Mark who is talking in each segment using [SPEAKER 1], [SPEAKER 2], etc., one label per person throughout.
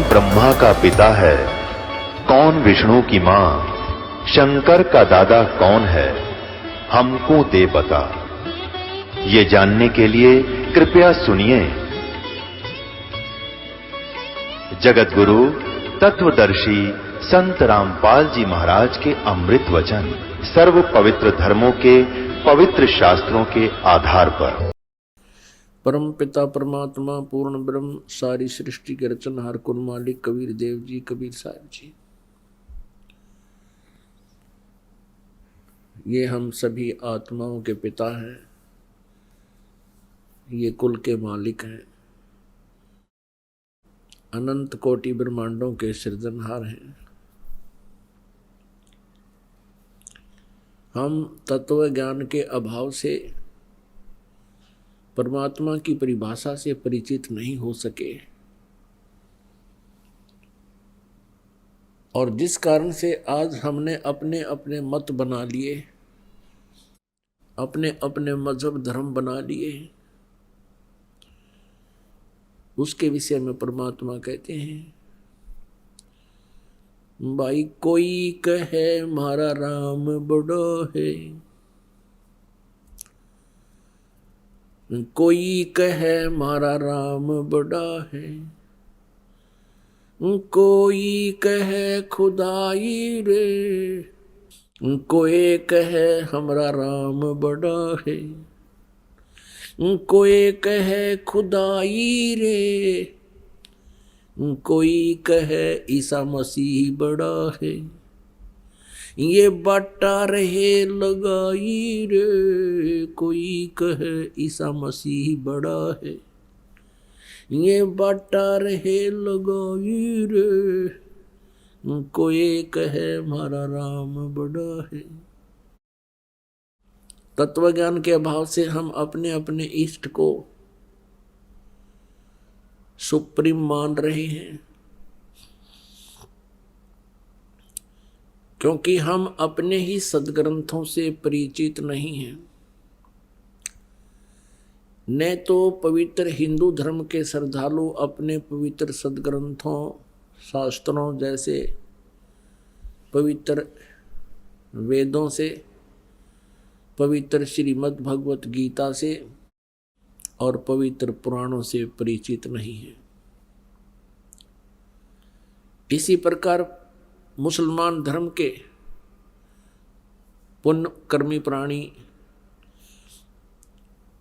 [SPEAKER 1] ब्रह्मा का पिता है, कौन विष्णु की मां, शंकर का दादा कौन है, हमको दे बता। ये जानने के लिए कृपया सुनिए। जगत गुरु तत्वदर्शी संत रामपाल जी महाराज के अमृत वचन सर्व पवित्र धर्मों के पवित्र शास्त्रों के आधार पर।
[SPEAKER 2] परम पिता परमात्मा पूर्ण ब्रह्म सारी सृष्टि के रचनहार कुल मालिक कबीर देव जी, कबीर साहब जी, ये हम सभी आत्माओं के पिता हैं, ये कुल के मालिक हैं, अनंत कोटि ब्रह्मांडों के सृजनहार हैं। हम तत्व ज्ञान के अभाव से परमात्मा की परिभाषा से परिचित नहीं हो सके, और जिस कारण से आज हमने अपने अपने मत बना लिए, अपने अपने मजहब धर्म बना लिए, उसके विषय में परमात्मा कहते हैं, भाई कोई कहे मारा राम बड़ो है, कोई कहे मारा राम बड़ा है, कोई कहे खुदाई रे, कोई कहे हमरा राम बड़ा है, कोई कहे खुदाई रे, कोई कहे ईसा मसीह बड़ा है, ये बाटा रहे लगाई रे, कोई कहे ईसा मसीह बड़ा है, ये बाटा रहे लगाई रे, कोई कहे हमारा राम बड़ा है। तत्व ज्ञान के अभाव से हम अपने अपने इष्ट को सुप्रीम मान रहे हैं, क्योंकि हम अपने ही सदग्रंथों से परिचित नहीं हैं। न तो पवित्र हिंदू धर्म के श्रद्धालु अपने पवित्र सदग्रंथों शास्त्रों जैसे पवित्र वेदों से, पवित्र श्रीमद् भगवत गीता से और पवित्र पुराणों से परिचित नहीं है। इसी प्रकार मुसलमान धर्म के पुण्य कर्मी प्राणी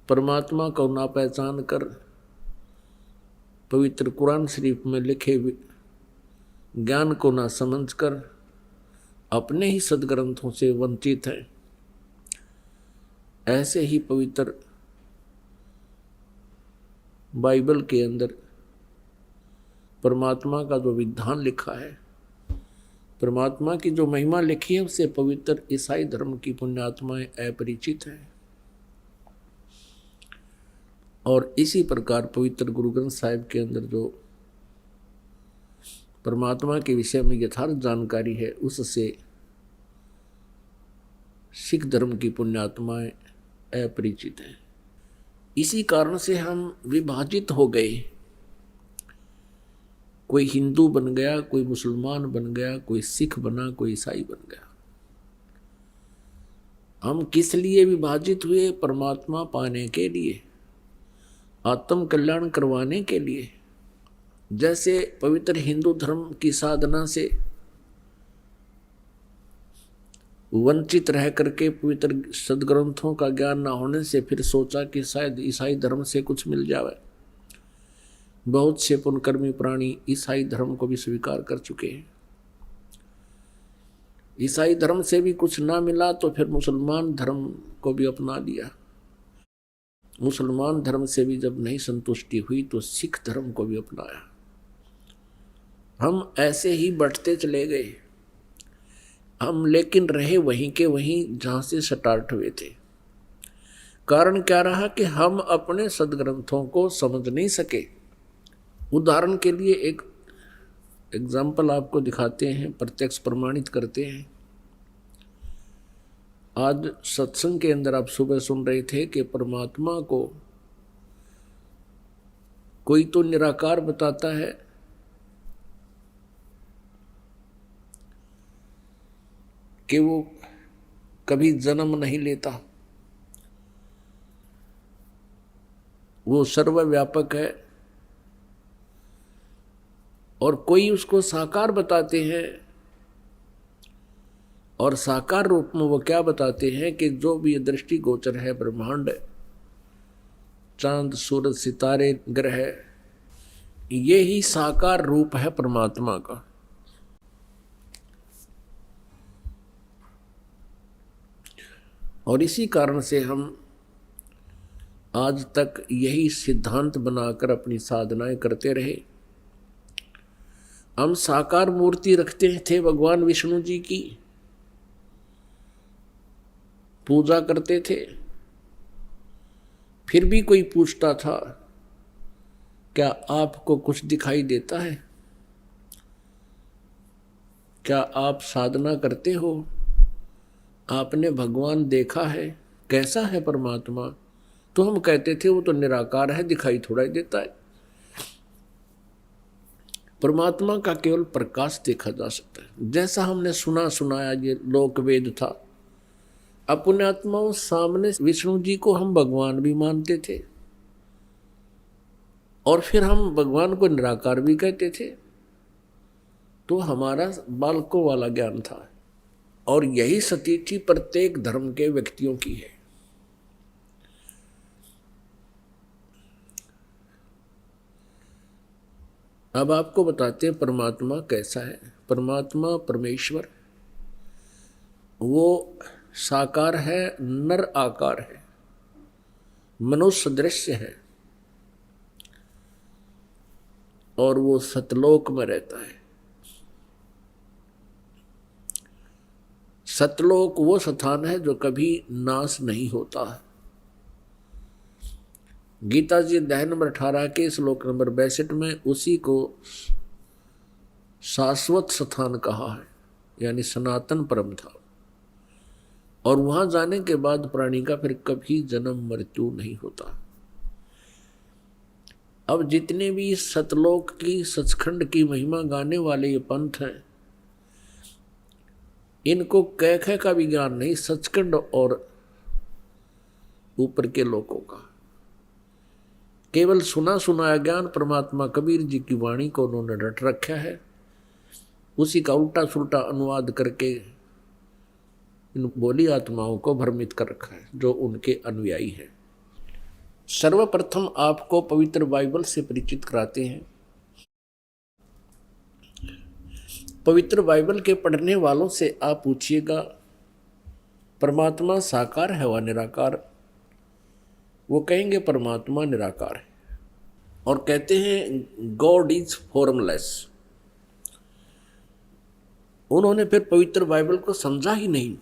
[SPEAKER 2] परमात्मा को ना पहचान कर पवित्र कुरान शरीफ में लिखे ज्ञान को ना समझकर अपने ही सदग्रंथों से वंचित हैं। ऐसे ही पवित्र बाइबल के अंदर परमात्मा का जो विधान लिखा है, परमात्मा की जो महिमा लिखी है, उससे पवित्र ईसाई धर्म की पुण्यात्माएं अपरिचित हैं। और इसी प्रकार पवित्र गुरु ग्रंथ साहिब के अंदर जो परमात्मा के विषय में यथार्थ जानकारी है, उससे सिख धर्म की पुण्यात्माएं अपरिचित हैं। इसी कारण से हम विभाजित हो गए। कोई हिंदू बन गया, कोई मुसलमान बन गया, कोई सिख बना, कोई ईसाई बन गया। हम किस लिए विभाजित हुए? परमात्मा पाने के लिए, आत्म कल्याण करवाने के लिए। जैसे पवित्र हिंदू धर्म की साधना से वंचित रह करके पवित्र सदग्रंथों का ज्ञान न होने से फिर सोचा कि शायद ईसाई धर्म से कुछ मिल जाए। बहुत से पुण्यकर्मी प्राणी ईसाई धर्म को भी स्वीकार कर चुके हैं। ईसाई धर्म से भी कुछ ना मिला तो फिर मुसलमान धर्म को भी अपना लिया। मुसलमान धर्म से भी जब नहीं संतुष्टि हुई तो सिख धर्म को भी अपनाया। हम ऐसे ही बढ़ते चले गए। हम लेकिन रहे वहीं के वहीं जहाँ से स्टार्ट हुए थे। कारण क्या रहा कि हम अपने सदग्रंथों को समझ नहीं सके। उदाहरण के लिए एक एग्जाम्पल आपको दिखाते हैं, प्रत्यक्ष प्रमाणित करते हैं। आज सत्संग के अंदर आप सुबह सुन रहे थे कि परमात्मा को कोई तो निराकार बताता है, कि वो कभी जन्म नहीं लेता, वो सर्वव्यापक है। और कोई उसको साकार बताते हैं, और साकार रूप में वो क्या बताते हैं कि जो भी दृष्टि गोचर है ब्रह्मांड, चांद सूरज सितारे ग्रह, ये ही साकार रूप है परमात्मा का। और इसी कारण से हम आज तक यही सिद्धांत बनाकर अपनी साधनाएं करते रहे। हम साकार मूर्ति रखते थे, भगवान विष्णु जी की पूजा करते थे। फिर भी कोई पूछता था, क्या आपको कुछ दिखाई देता है? क्या आप साधना करते हो? आपने भगवान देखा है? कैसा है परमात्मा? तो हम कहते थे वो तो निराकार है, दिखाई थोड़ा ही देता है। परमात्मा का केवल प्रकाश देखा जा सकता है। जैसा हमने सुना सुनाया ये लोक वेद था, अपने आत्माओं सामने विष्णु जी को हम भगवान भी मानते थे, और फिर हम भगवान को निराकार भी कहते थे। तो हमारा बालकों वाला ज्ञान था, और यही स्थिति प्रत्येक धर्म के व्यक्तियों की है। अब आपको बताते हैं परमात्मा कैसा है। परमात्मा परमेश्वर वो साकार है, नर आकार है, मनुष्य दृश्य है, और वो सतलोक में रहता है। सतलोक वो स्थान है जो कभी नाश नहीं होता। गीता जी अध्याय नंबर 18 के श्लोक नंबर 62 में उसी को शाश्वत स्थान कहा है, यानी सनातन परम था। और वहां जाने के बाद प्राणी का फिर कभी जन्म मृत्यु नहीं होता। अब जितने भी सतलोक की सचखंड की महिमा गाने वाले ये पंथ हैं, इनको कह का भी ज्ञान नहीं, सचखंड और ऊपर के लोकों का केवल सुना सुनाया ज्ञान परमात्मा कबीर जी की वाणी को उन्होंने रट रखा है। उसी का उल्टा सुल्टा अनुवाद करके इन बोली आत्माओं को भ्रमित कर रखा है, जो उनके अनुयायी हैं। सर्वप्रथम आपको पवित्र बाइबल से परिचित कराते हैं। पवित्र बाइबल के पढ़ने वालों से आप पूछिएगा परमात्मा साकार है व निराकार? वो कहेंगे परमात्मा निराकार है, और कहते हैं गॉड इज फॉर्मलेस। उन्होंने फिर पवित्र बाइबल को समझा ही नहीं।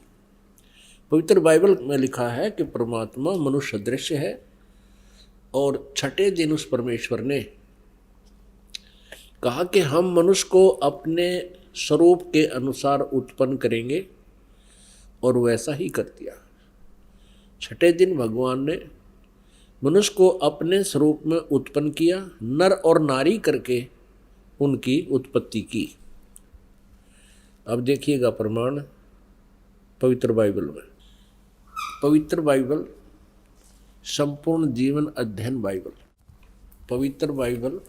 [SPEAKER 2] पवित्र बाइबल में लिखा है कि परमात्मा मनुष्य दृश्य है, और छठे दिन उस परमेश्वर ने कहा कि हम मनुष्य को अपने स्वरूप के अनुसार उत्पन्न करेंगे, और वैसा ही कर दिया। छठे दिन भगवान ने मनुष्य को अपने स्वरूप में उत्पन्न किया, नर और नारी करके उनकी उत्पत्ति की। अब देखिएगा प्रमाण पवित्र बाइबल में। पवित्र बाइबल संपूर्ण जीवन अध्ययन बाइबल, पवित्र बाइबल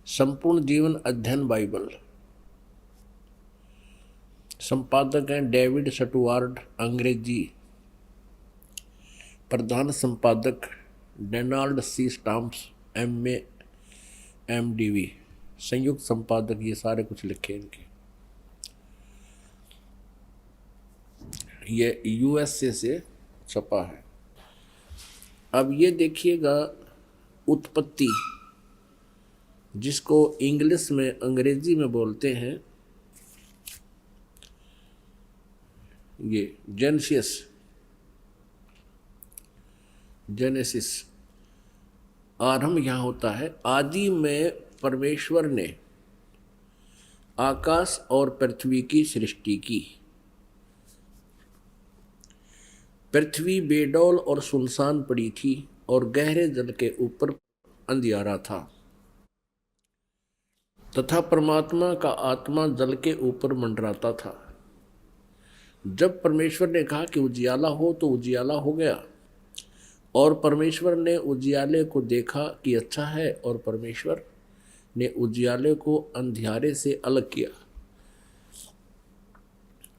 [SPEAKER 2] संपूर्ण जीवन अध्ययन बाइबल। संपादक हैं डेविड स्टुअर्ट, अंग्रेजी। प्रधान संपादक Donald C Stamps, MA MDV। संयुक्त संपादक ये सारे कुछ लिखे इनके। ये USA से छपा है। अब ये देखिएगा उत्पत्ति, जिसको इंग्लिश में अंग्रेजी में बोलते हैं ये जेनेसिस। आरंभ यहाँ होता है। आदि में परमेश्वर ने आकाश और पृथ्वी की सृष्टि की। पृथ्वी बेडौल और सुनसान पड़ी थी, और गहरे जल के ऊपर अंधियारा था, तथा परमात्मा का आत्मा जल के ऊपर मंडराता था। जब परमेश्वर ने कहा कि उजियाला हो तो उजियाला हो गया, और परमेश्वर ने उजियाले को देखा कि अच्छा है, और परमेश्वर ने उजियाले को अंधियारे से अलग किया,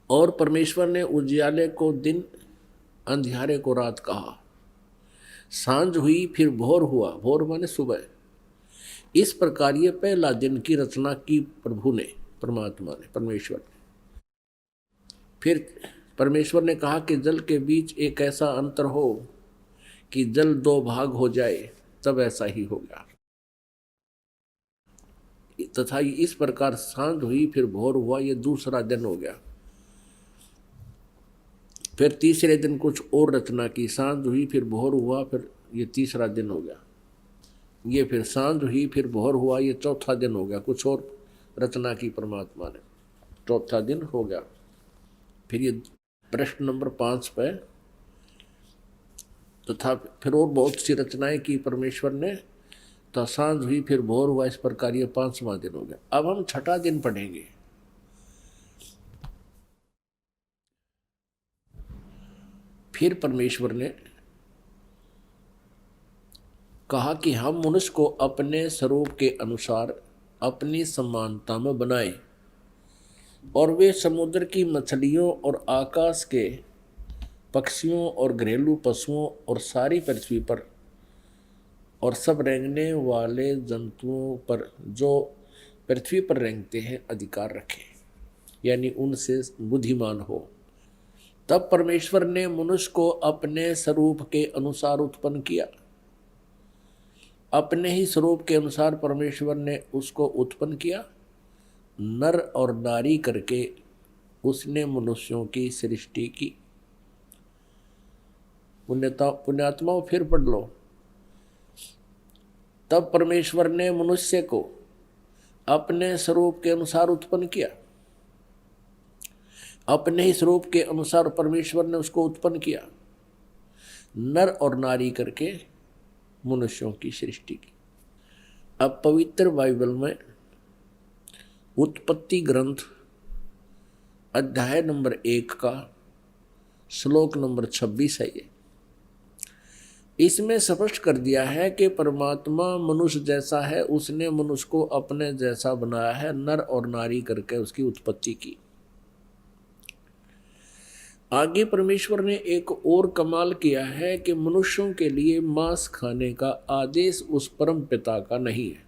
[SPEAKER 2] और परमेश्वर ने उजियाले को दिन, अंधियारे को रात कहा। सांझ हुई फिर भोर हुआ, भोर माने सुबह। इस प्रकार ये पहला दिन की रचना की प्रभु ने, परमात्मा ने, परमेश्वर ने। फिर परमेश्वर ने कहा कि जल के बीच एक ऐसा अंतर हो कि जल दो भाग हो जाए, तब ऐसा ही हो गया। तथा इस प्रकार सांझ हुई फिर भोर हुआ, ये दूसरा दिन हो गया। फिर तीसरे दिन कुछ और रचना की, सांझ हुई फिर भोर हुआ, फिर ये तीसरा दिन हो गया। ये फिर सांझ हुई फिर भोर हुआ, ये चौथा दिन हो गया। कुछ और रचना की परमात्मा ने, चौथा दिन हो गया। फिर ये प्रश्न नंबर 5 पे, तथा फिर और बहुत सी रचनाएं की परमेश्वर ने, तो सांझ हुई फिर भोर हुआ, इस प्रकार ये 5वां दिन हो गया। अब हम 6ठा दिन पढ़ेंगे। फिर परमेश्वर ने कहा कि हम मनुष्य को अपने स्वरूप के अनुसार अपनी समानता में बनाएं, और वे समुद्र की मछलियों और आकाश के पक्षियों और घरेलू पशुओं और सारी पृथ्वी पर और सब रेंगने वाले जंतुओं पर जो पृथ्वी पर रेंगते हैं अधिकार रखें, यानी उनसे बुद्धिमान हो। तब परमेश्वर ने मनुष्य को अपने स्वरूप के अनुसार उत्पन्न किया। अपने ही स्वरूप के अनुसार परमेश्वर ने उसको उत्पन्न किया, नर और नारी करके उसने मनुष्यों की सृष्टि की। पुण्यात्माओं फिर पढ़ लो। तब परमेश्वर ने मनुष्य को अपने स्वरूप के अनुसार उत्पन्न किया। अपने ही स्वरूप के अनुसार परमेश्वर ने उसको उत्पन्न किया, नर और नारी करके मनुष्यों की सृष्टि की। अब पवित्र बाइबल में उत्पत्ति ग्रंथ अध्याय नंबर 1 का श्लोक नंबर 26 है। ये इसमें स्पष्ट कर दिया है कि परमात्मा मनुष्य जैसा है, उसने मनुष्य को अपने जैसा बनाया है, नर और नारी करके उसकी उत्पत्ति की। आगे परमेश्वर ने एक और कमाल किया है कि मनुष्यों के लिए मांस खाने का आदेश उस परम पिता का नहीं है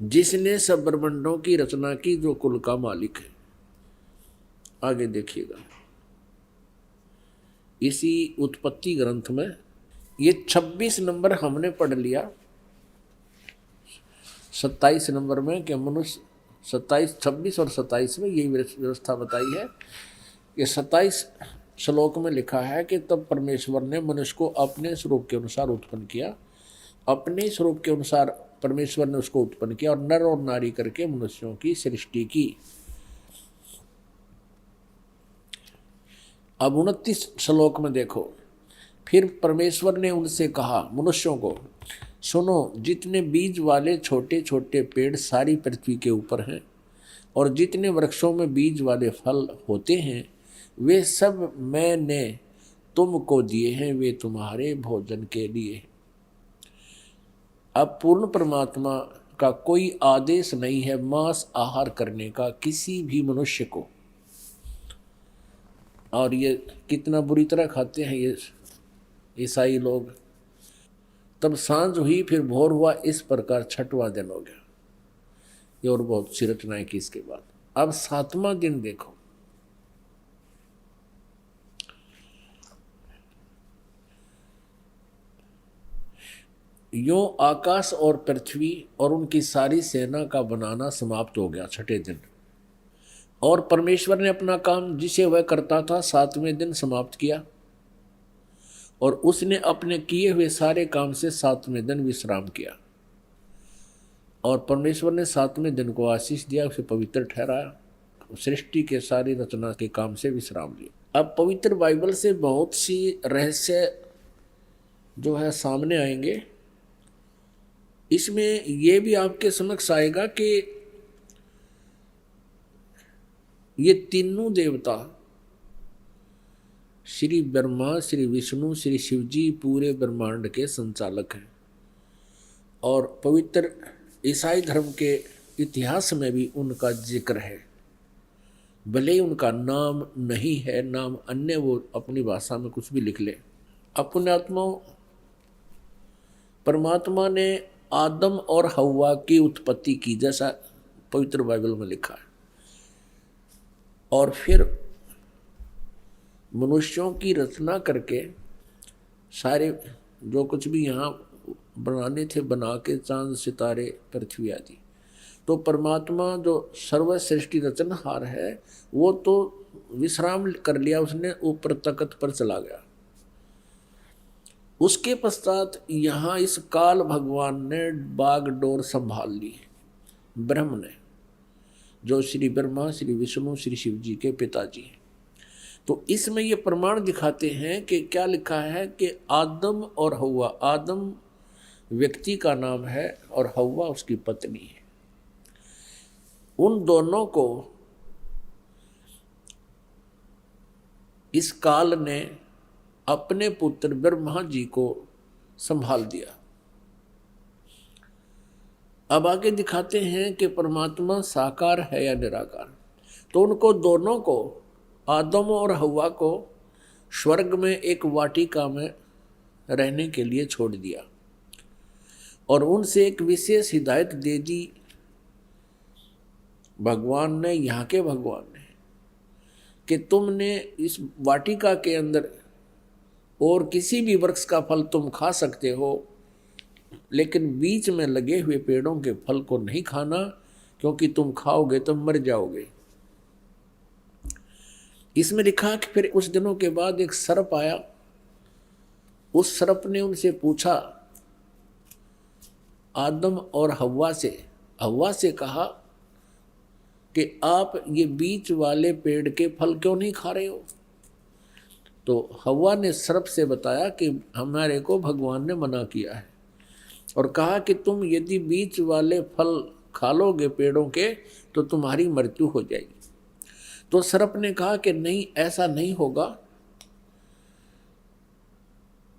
[SPEAKER 2] जिसने सब ब्रह्मांडों की रचना की, जो कुल का मालिक है। आगे देखिएगा, इसी उत्पत्ति ग्रंथ में ये 26 नंबर हमने पढ़ लिया। 27 नंबर में कि मनुष्य 27, 26 और 27 में यही व्यवस्था बताई है कि 27 श्लोक में लिखा है कि तब परमेश्वर ने मनुष्य को अपने स्वरूप के अनुसार उत्पन्न किया। अपने स्वरूप के अनुसार परमेश्वर ने उसको उत्पन्न किया और नर और नारी करके मनुष्यों की सृष्टि की। अब 29 श्लोक में देखो, फिर परमेश्वर ने उनसे कहा, मनुष्यों को, सुनो, जितने बीज वाले छोटे छोटे पेड़ सारी पृथ्वी के ऊपर हैं और जितने वृक्षों में बीज वाले फल होते हैं, वे सब मैंने तुमको दिए हैं, वे तुम्हारे भोजन के लिए। अब पूर्ण परमात्मा का कोई आदेश नहीं है मांस आहार करने का किसी भी मनुष्य को, और ये कितना बुरी तरह खाते हैं ये ईसाई लोग। तब सांझ हुई फिर भोर हुआ, इस प्रकार 6वां दिन हो गया। ये और बहुत सी रचनाएं की इसके बाद। अब 7वां दिन देखो, यों आकाश और पृथ्वी और उनकी सारी सेना का बनाना समाप्त हो गया 6ठे दिन। और परमेश्वर ने अपना काम जिसे वह करता था 7वें दिन समाप्त किया, और उसने अपने किए हुए सारे काम से 7वें दिन विश्राम किया। और परमेश्वर ने 7वें दिन को आशीष दिया, उसे पवित्र ठहराया, सृष्टि के सारी रचना के काम से विश्राम लिया। अब पवित्र बाइबल से बहुत सी रहस्य जो है सामने आएंगे। इसमें यह भी आपके समक्ष आएगा कि ये तीनों देवता श्री ब्रह्मा, श्री विष्णु, श्री शिव जी पूरे ब्रह्मांड के संचालक हैं। और पवित्र ईसाई धर्म के इतिहास में भी उनका जिक्र है। भले ही उनका नाम नहीं है, नाम अन्य वो अपनी भाषा में कुछ भी लिख ले। अपने आत्मा परमात्मा ने आदम और हव्वा की उत्पत्ति की, जैसा पवित्र बाइबल में लिखा है। और फिर मनुष्यों की रचना करके सारे जो कुछ भी यहाँ बनाने थे बना के, चांद सितारे पृथ्वी आदि। तो परमात्मा जो सर्वश्रेष्ठ रचनहार है वो तो विश्राम कर लिया, उसने ऊपर तख्त पर चला गया। उसके पश्चात यहाँ इस काल भगवान ने बागडोर संभाल ली, ब्रह्म ने, जो श्री ब्रह्मा, श्री विष्णु, श्री शिव जी के पिताजी हैं। तो इसमें ये प्रमाण दिखाते हैं कि क्या लिखा है कि आदम और हव्वा, आदम व्यक्ति का नाम है और हव्वा उसकी पत्नी है। उन दोनों को इस काल ने अपने पुत्र ब्रह्मा जी को संभाल दिया। अब आगे दिखाते हैं कि परमात्मा साकार है या निराकार। तो उनको दोनों को, आदम और हव्वा को, स्वर्ग में एक वाटिका में रहने के लिए छोड़ दिया और उनसे एक विशेष हिदायत दे दी भगवान ने, यहाँ के भगवान ने, कि तुमने इस वाटिका के अंदर और किसी भी वृक्ष का फल तुम खा सकते हो, लेकिन बीच में लगे हुए पेड़ों के फल को नहीं खाना, क्योंकि तुम खाओगे तो मर जाओगे। इसमें लिखा कि फिर कुछ दिनों के बाद एक सर्प आया। उस सर्प ने उनसे पूछा, आदम और हव्वा से कहा कि आप ये बीच वाले पेड़ के फल क्यों नहीं खा रहे हो? तो हव्वा ने सर्प से बताया कि हमारे को भगवान ने मना किया है और कहा कि तुम यदि बीच वाले फल खा लोगे पेड़ों के तो तुम्हारी मृत्यु हो जाएगी। तो सर्प ने कहा कि नहीं, ऐसा नहीं होगा,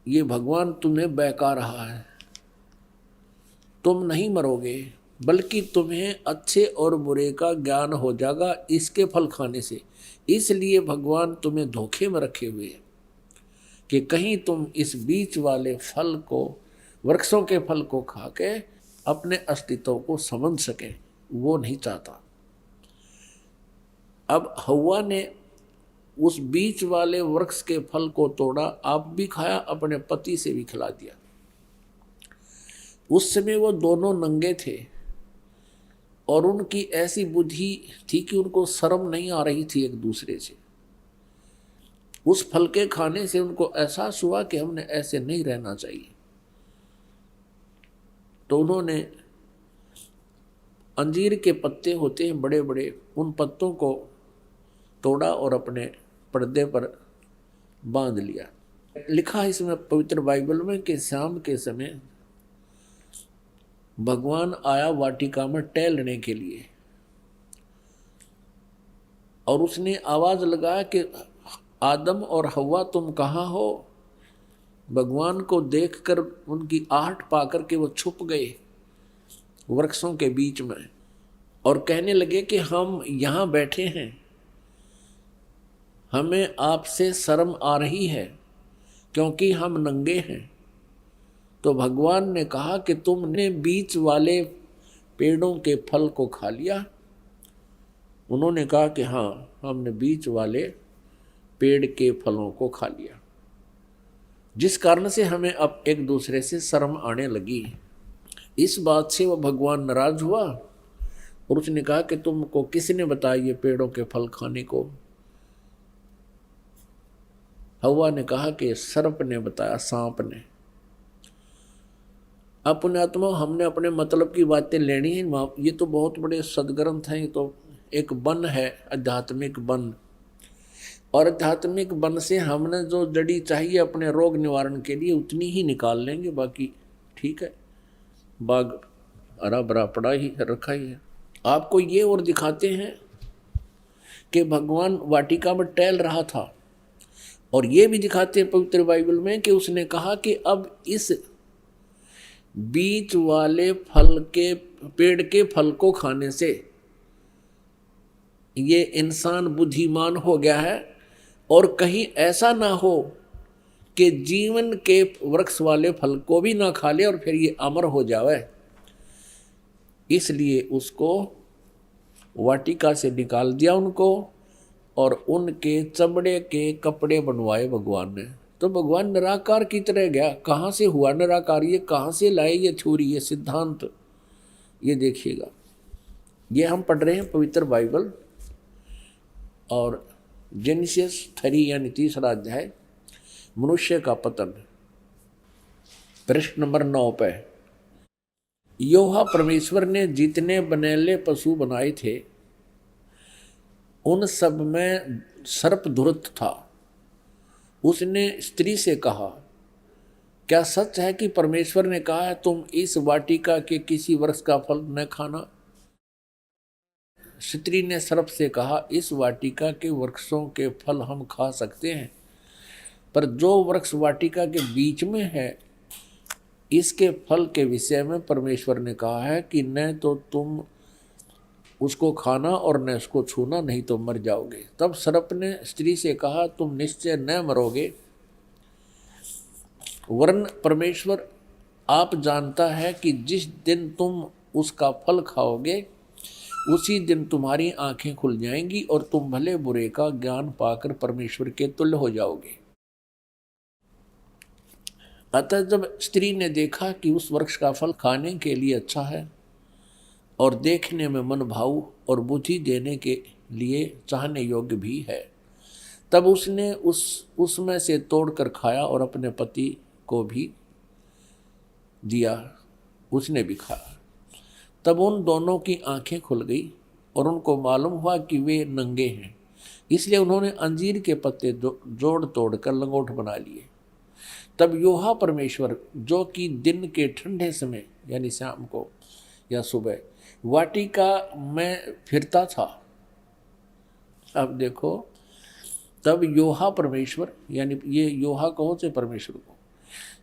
[SPEAKER 2] ये भगवान तुम्हें बहका रहा है, तुम नहीं मरोगे, बल्कि तुम्हें अच्छे और बुरे का ज्ञान हो जाएगा इसके फल खाने से। इसलिए भगवान तुम्हें धोखे में रखे हुए हैं कि कहीं तुम इस बीच वाले फल को, वृक्षों के फल को खा के अपने अस्तित्व को समझ सके, वो नहीं चाहता। अब हव्वा ने उस बीच वाले वृक्ष के फल को तोड़ा, आप भी खाया, अपने पति से भी खिला दिया। उस समय वो दोनों नंगे थे और उनकी ऐसी बुद्धि थी कि उनको शर्म नहीं आ रही थी एक दूसरे से। उस फल के खाने से उनको एहसास हुआ कि हमने ऐसे नहीं रहना चाहिए। तो उन्होंने अंजीर के पत्ते होते हैं बड़े बड़े, उन पत्तों को तोड़ा और अपने पर्दे पर बांध लिया। लिखा है इसमें पवित्र बाइबल में कि शाम के समय भगवान आया वाटिका में टहलने के लिए और उसने आवाज लगाया कि आदम और हव्वा तुम कहाँ हो? भगवान को देखकर उनकी आहट पाकर के वो छुप गए वृक्षों के बीच में और कहने लगे कि हम यहाँ बैठे हैं, हमें आपसे शर्म आ रही है क्योंकि हम नंगे हैं। तो भगवान ने कहा कि तुमने बीच वाले पेड़ों के फल को खा लिया? उन्होंने कहा कि हाँ, हमने बीच वाले पेड़ के फलों को खा लिया, जिस कारण से हमें अब एक दूसरे से शर्म आने लगी। इस बात से वह भगवान नाराज हुआ और उसने कहा कि तुमको किसने बताया ये पेड़ों के फल खाने को? हव्वा ने कहा कि सर्प ने बताया, सांप ने। अपने आत्मा हमने अपने मतलब की बातें लेनी है। ये तो बहुत बड़े सदग्रंथ हैं, ये तो एक वन है, आध्यात्मिक वन, और आध्यात्मिक वन से हमने जो जड़ी चाहिए अपने रोग निवारण के लिए उतनी ही निकाल लेंगे, बाकी ठीक है, बाग हरा भरा पड़ा ही रखा ही है। आपको ये और दिखाते हैं कि भगवान वाटिका में टहल रहा था, और ये भी दिखाते हैं पवित्र बाइबल में कि उसने कहा कि अब इस बीच वाले फल के पेड़ के फल को खाने से ये इंसान बुद्धिमान हो गया है, और कहीं ऐसा ना हो कि जीवन के वृक्ष वाले फल को भी ना खा ले और फिर ये अमर हो जावे। इसलिए उसको वाटिका से निकाल दिया उनको, और उनके चमड़े के कपड़े बनवाए भगवान ने। तो भगवान निराकार की तरह गया। कहाँ से हुआ निराकार, ये कहाँ से लाए ये थ्योरी, ये सिद्धांत, ये देखिएगा। ये हम पढ़ रहे हैं पवित्र बाइबल, और जेनेसिस 3 यानी 3रा अध्याय, मनुष्य का पतन, पृष्ठ नंबर 9 पे। यहोवा परमेश्वर ने जितने बनेले पशु बनाए थे उन सब में सर्प धूर्त था। उसने स्त्री से कहा, क्या सच है कि परमेश्वर ने कहा है तुम इस वाटिका के किसी वृक्ष का फल न खाना? स्त्री ने सर्प से कहा, इस वाटिका के वृक्षों के फल हम खा सकते हैं, पर जो वृक्ष वाटिका के बीच में है इसके फल के विषय में परमेश्वर ने कहा है कि न तो तुम उसको खाना और न उसको छूना, नहीं तो मर जाओगे। तब सर्प ने स्त्री से कहा, तुम निश्चय न मरोगे, वरन परमेश्वर आप जानता है कि जिस दिन तुम उसका फल खाओगे उसी दिन तुम्हारी आंखें खुल जाएंगी और तुम भले बुरे का ज्ञान पाकर परमेश्वर के तुल्य हो जाओगे। अतः जब स्त्री ने देखा कि उस वृक्ष का फल खाने के लिए अच्छा है और देखने में मन भाऊ और बुद्धि देने के लिए चाहने योग्य भी है, तब उसने उसमें से तोड़कर खाया और अपने पति को भी दिया, उसने भी खाया। तब उन दोनों की आंखें खुल गई और उनको मालूम हुआ कि वे नंगे हैं, इसलिए उन्होंने अंजीर के पत्ते जोड़ तोड़ कर लंगोट बना लिए। तब यहोवा परमेश्वर, जो कि दिन के ठंडे समय यानी शाम को या सुबह वाटिका में फिरता था, अब देखो, तब यहोवा परमेश्वर, यानी ये यहोवा कहो से परमेश्वर को,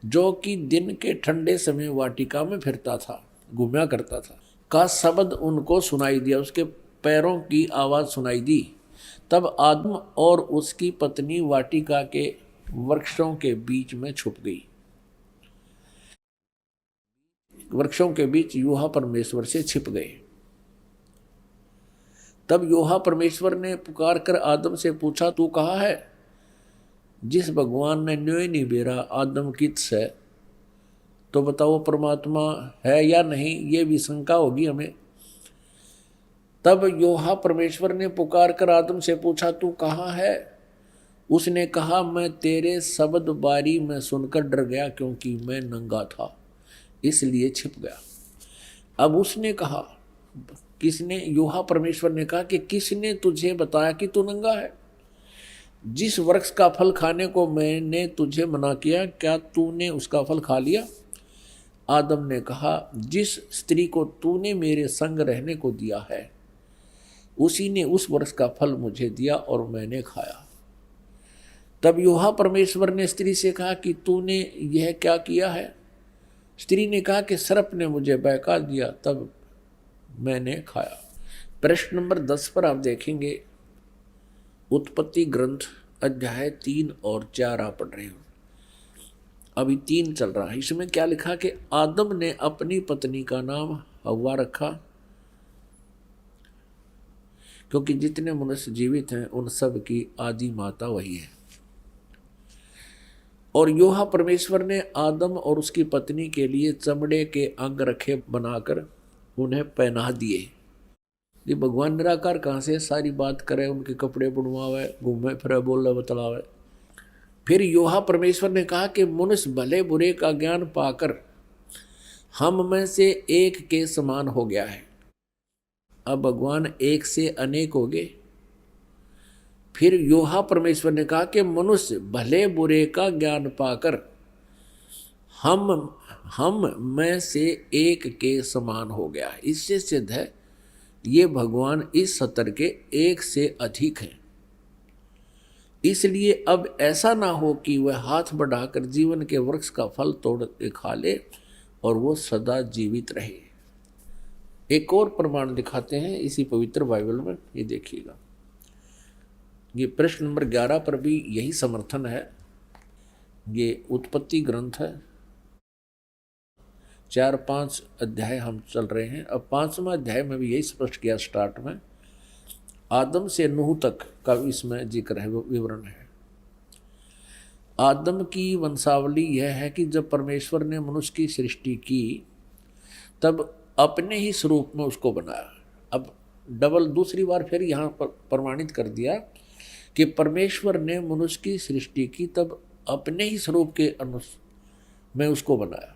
[SPEAKER 2] जो कि दिन के ठंडे समय वाटिका में फिरता था, घूमया करता था, का शब्द उनको सुनाई दिया, उसके पैरों की आवाज़ सुनाई दी। तब आदम और उसकी पत्नी वाटिका के वृक्षों के बीच में छुप गई। वृक्षों के बीच यहोवा परमेश्वर से छिप गए। तब यहोवा परमेश्वर ने पुकार कर आदम से पूछा, तू कहाँ है? जिस भगवान ने न्योय नहीं बेरा आदम किस है, तो बताओ परमात्मा है या नहीं, ये भी शंका होगी हमें। तब यहोवा परमेश्वर ने पुकार कर आदम से पूछा, तू कहाँ है? उसने कहा, मैं तेरे शब्द बारी में सुनकर डर गया, क्योंकि मैं नंगा था इसलिए छिप गया। अब उसने कहा, किसने? यहोवा परमेश्वर ने कहा कि किसने तुझे बताया कि तू नंगा है? जिस वृक्ष का फल खाने को मैंने तुझे मना किया, क्या तूने उसका फल खा लिया? आदम ने कहा, जिस स्त्री को तूने मेरे संग रहने को दिया है उसी ने उस वृक्ष का फल मुझे दिया और मैंने खाया। तब यहोवा परमेश्वर ने स्त्री से कहा कि तूने यह क्या किया है? स्त्री ने कहा कि सर्प ने मुझे बहका दिया, तब मैंने खाया। प्रश्न नंबर 10 पर आप देखेंगे, उत्पत्ति ग्रंथ अध्याय 3 और 4 आप पढ़ रहे हो, अभी 3 चल रहा है। इसमें क्या लिखा कि आदम ने अपनी पत्नी का नाम हव्वा रखा, क्योंकि जितने मनुष्य जीवित हैं उन सब की आदि माता वही है। और यहोवा परमेश्वर ने आदम और उसकी पत्नी के लिए चमड़े के अंग रखे बनाकर उन्हें पहना दिए। ये भगवान निराकार कहाँ से सारी बात करे, उनके कपड़े बुनवावे, घूमे फिरे, बोले बतलावे। फिर यहोवा परमेश्वर ने कहा कि मनुष्य भले बुरे का ज्ञान पाकर हम में से एक के समान हो गया है। अब भगवान एक से अनेक हो गए। फिर यहोवा परमेश्वर ने कहा कि मनुष्य भले बुरे का ज्ञान पाकर हम में से एक के समान हो गया है। इससे सिद्ध है ये भगवान इस सतर के एक से अधिक हैं। इसलिए अब ऐसा ना हो कि वह हाथ बढ़ाकर जीवन के वृक्ष का फल तोड़ के खा ले और वो सदा जीवित रहे। एक और प्रमाण दिखाते हैं इसी पवित्र बाइबल में, ये देखिएगा। ये प्रश्न नंबर 11 पर भी यही समर्थन है। ये उत्पत्ति ग्रंथ है, 4-5 अध्याय हम चल रहे हैं। अब 5वां अध्याय में भी यही स्पष्ट किया स्टार्ट में, आदम से नूह तक का इसमें जिक्र है, विवरण है। आदम की वंशावली यह है कि जब परमेश्वर ने मनुष्य की सृष्टि की तब अपने ही स्वरूप में उसको बनाया। अब डबल दूसरी बार फिर यहाँ पर प्रमाणित कर दिया कि परमेश्वर ने मनुष्य की सृष्टि की तब अपने ही स्वरूप के में उसको बनाया।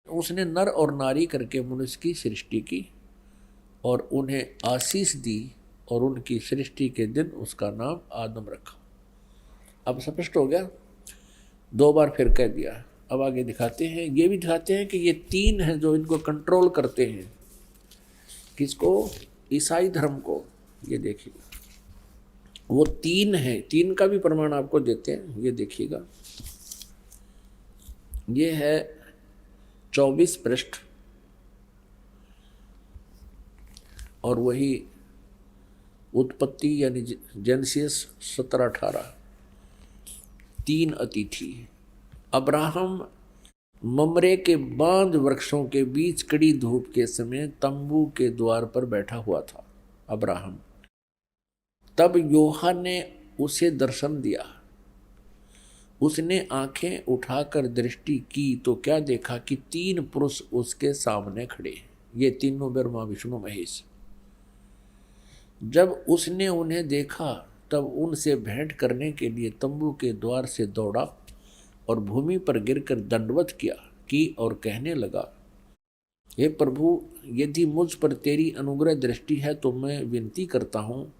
[SPEAKER 2] उसने नर और नारी करके मनुष्य की सृष्टि की और उन्हें आशीष दी और उनकी सृष्टि के दिन उसका नाम आदम रखा। अब स्पष्ट हो गया, 2 बार फिर कह दिया। अब आगे दिखाते हैं, ये भी दिखाते हैं कि ये 3 हैं जो इनको कंट्रोल करते हैं। किसको? ईसाई धर्म को। ये देखिए, वो 3 हैं, 3 का भी प्रमाण आपको देते हैं। ये देखिएगा, ये है 24 पृष्ठ और वही उत्पत्ति यानी जेनेसिस 17-18। 3 अतिथि। अब्राहम ममरे के बांज वृक्षों के बीच कड़ी धूप के समय तंबू के द्वार पर बैठा हुआ था अब्राहम। तब योहा ने उसे दर्शन दिया। उसने आंखें उठाकर दृष्टि की तो क्या देखा कि 3 पुरुष उसके सामने खड़े। ये तीनों ब्रह्मा विष्णु महेश। जब उसने उन्हें देखा तब उनसे भेंट करने के लिए तंबू के द्वार से दौड़ा और भूमि पर गिरकर दंडवत किया की और कहने लगा, हे प्रभु, यदि मुझ पर तेरी अनुग्रह दृष्टि है तो मैं विनती करता हूँ,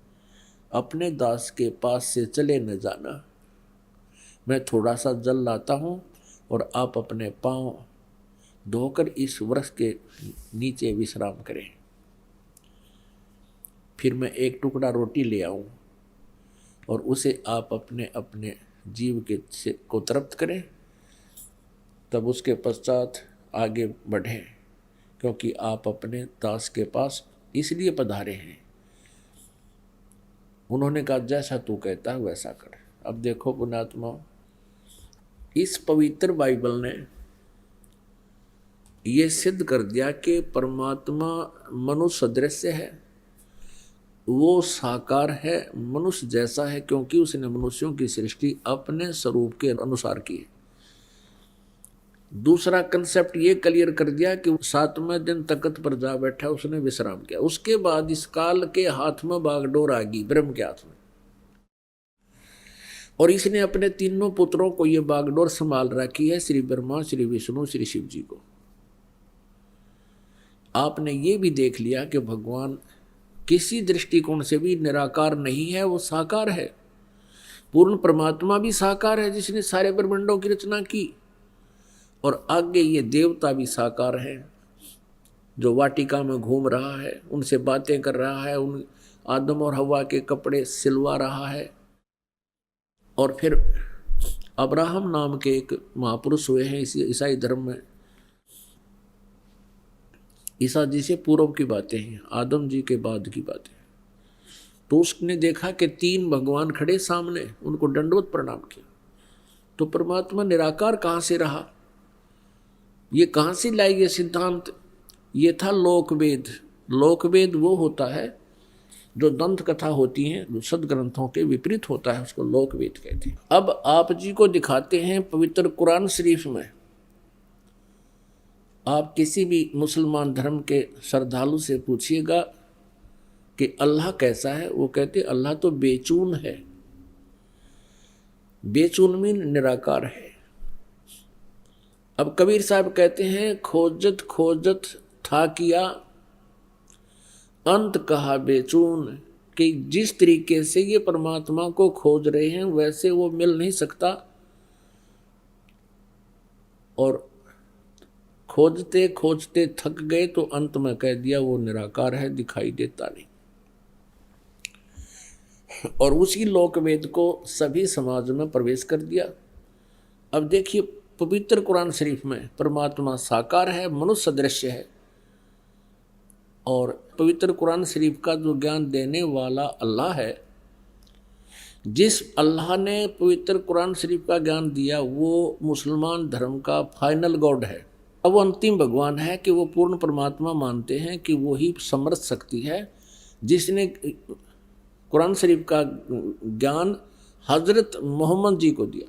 [SPEAKER 2] अपने दास के पास से चले न जाना। मैं थोड़ा सा जल लाता हूँ और आप अपने पांव धोकर इस वृक्ष के नीचे विश्राम करें। फिर मैं एक टुकड़ा रोटी ले आऊँ और उसे आप अपने अपने जीव के को तृप्त करें, तब उसके पश्चात आगे बढ़ें, क्योंकि आप अपने दास के पास इसलिए पधारे हैं। उन्होंने कहा, जैसा तू कहता है वैसा कर। अब देखो पुण्यात्मा, इस पवित्र बाइबल ने ये सिद्ध कर दिया कि परमात्मा मनुष्य सदृश्य है, वो साकार है, मनुष्य जैसा है, क्योंकि उसने मनुष्यों की सृष्टि अपने स्वरूप के अनुसार की है। दूसरा कंसेप्ट ये क्लियर कर दिया कि 7वें दिन तख्त पर जा बैठा, उसने विश्राम किया। उसके बाद इस काल के हाथ में बागडोर आ गई, ब्रह्म के हाथ में, और इसने अपने तीनों पुत्रों को ये बागडोर संभाल रखी है, श्री ब्रह्मा, श्री विष्णु, श्री शिव जी को। आपने ये भी देख लिया कि भगवान किसी दृष्टिकोण से भी निराकार नहीं है, वो साकार है। पूर्ण परमात्मा भी साकार है जिसने सारे ब्रह्मांडों की रचना की, और आगे ये देवता भी साकार है जो वाटिका में घूम रहा है, उनसे बातें कर रहा है, उन आदम और हवा के कपड़े सिलवा रहा है। और फिर अब्राहम नाम के एक महापुरुष हुए हैं इसी ईसाई धर्म में। ईसा जी से पूर्व की बातें हैं, आदम जी के बाद की बातें। तो उसने देखा कि 3 भगवान खड़े सामने, उनको दंडवत प्रणाम किया। तो परमात्मा निराकार कहाँ से रहा? ये कहाँ से लाई ये सिद्धांत? ये था लोकवेद। लोकवेद वो होता है जो दंत कथा होती हैं, जो सदग्रंथों के विपरीत होता है, उसको लोकवेद कहते हैं। अब आप जी को दिखाते हैं पवित्र कुरान शरीफ में। आप किसी भी मुसलमान धर्म के श्रद्धालु से पूछिएगा कि अल्लाह कैसा है, वो कहते अल्लाह तो बेचून है। बेचून मीन निराकार है। अब कबीर साहब कहते हैं, खोजत खोजत था किया अंत कहा बेचून, कि जिस तरीके से ये परमात्मा को खोज रहे हैं वैसे वो मिल नहीं सकता, और खोजते खोजते थक गए तो अंत में कह दिया वो निराकार है, दिखाई देता नहीं। और उसी लोकवेद को सभी समाज में प्रवेश कर दिया। अब देखिए पवित्र कुरान शरीफ में परमात्मा साकार है, मनुष्य सदृश्य है, और पवित्र कुरान शरीफ का जो ज्ञान देने वाला अल्लाह है, जिस अल्लाह ने पवित्र कुरान शरीफ का ज्ञान दिया वो मुसलमान धर्म का फाइनल गॉड है। अब वो अंतिम भगवान है कि वो पूर्ण परमात्मा मानते हैं कि वो ही समर्थ शक्ति है जिसने कुरान शरीफ का ज्ञान हजरत मोहम्मद जी को दिया।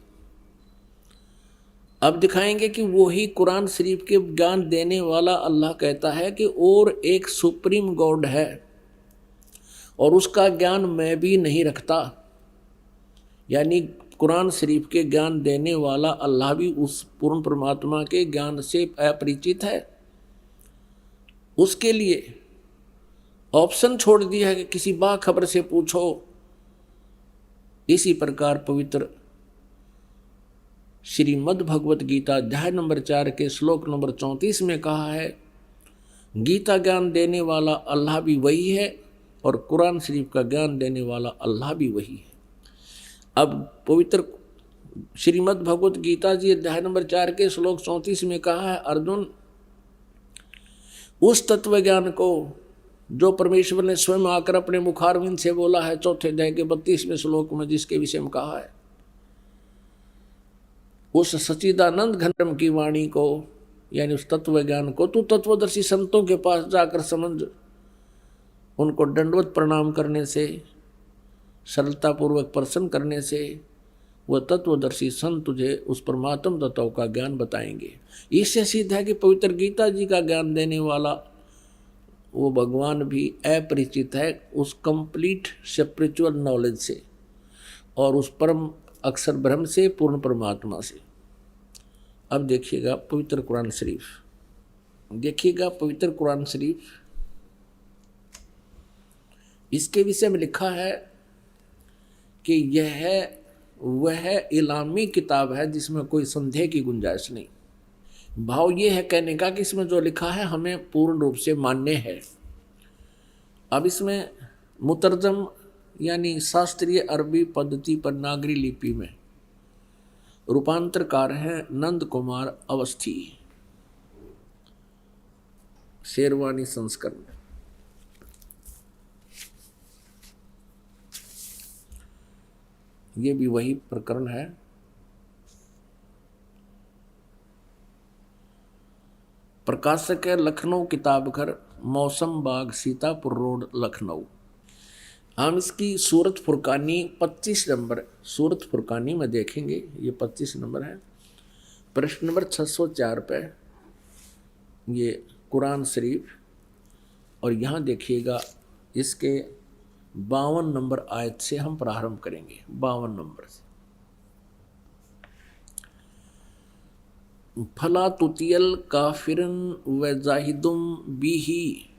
[SPEAKER 2] अब दिखाएंगे कि वो ही कुरान शरीफ के ज्ञान देने वाला अल्लाह कहता है कि और एक सुप्रीम गॉड है और उसका ज्ञान मैं भी नहीं रखता, यानी कुरान शरीफ के ज्ञान देने वाला अल्लाह भी उस पूर्ण परमात्मा के ज्ञान से अपरिचित है। उसके लिए ऑप्शन छोड़ दिया है कि किसी बाखबर से पूछो। इसी प्रकार पवित्र श्रीमद् भगवत गीता अध्याय नंबर 4 के श्लोक नंबर 34 में कहा है, गीता ज्ञान देने वाला अल्लाह भी वही है और कुरान शरीफ का ज्ञान देने वाला अल्लाह भी वही है। अब पवित्र श्रीमद् भगवत गीता जी अध्याय नंबर 4 के श्लोक 34 में कहा है, अर्जुन उस तत्व ज्ञान को जो परमेश्वर ने स्वयं आकर अपने मुखारविंद से बोला है, चौथे अध्याय के 32वें श्लोक में जिसके विषय में कहा है, उस सच्चिदानंद घनम की वाणी को, यानी उस तत्व ज्ञान को तू तत्वदर्शी संतों के पास जाकर समझ। उनको दंडवत प्रणाम करने से, सरलतापूर्वक प्रसन्न करने से वह तत्वदर्शी संत तुझे उस परमात्म तत्व का ज्ञान बताएंगे। इससे सिद्ध है कि पवित्र गीता जी का ज्ञान देने वाला वो भगवान भी अपरिचित है उस कंप्लीट स्पिरिचुअल नॉलेज से और उस परम अक्षर ब्रह्म से, पूर्ण परमात्मा से। अब देखिएगा पवित्र कुरान शरीफ, देखिएगा पवित्र कुरान शरीफ, इसके विषय में लिखा है कि यह वह इलामी किताब है जिसमें कोई संदेह की गुंजाइश नहीं। भाव ये है कहने का कि इसमें जो लिखा है हमें पूर्ण रूप से मान्य है। अब इसमें मुतरजम यानी शास्त्रीय अरबी पद्धति पर नागरी लिपि में रूपांतरकार हैं नंद कुमार अवस्थी, शेरवानी संस्करण। ये भी वही प्रकरण है। प्रकाशक है लखनऊ किताब घर, मौसम बाग, सीतापुर रोड, लखनऊ। हम इसकी सूरत फुरकानी 25 नंबर, सूरत फुरकानी में देखेंगे, ये 25 नंबर है, प्रश्न नंबर 604 पे ये कुरान शरीफ, और यहाँ देखिएगा इसके 52 नंबर आयत से हम प्रारंभ करेंगे। 52 नंबर से, फला तुतियल काफिरन व जाहिदुम बीही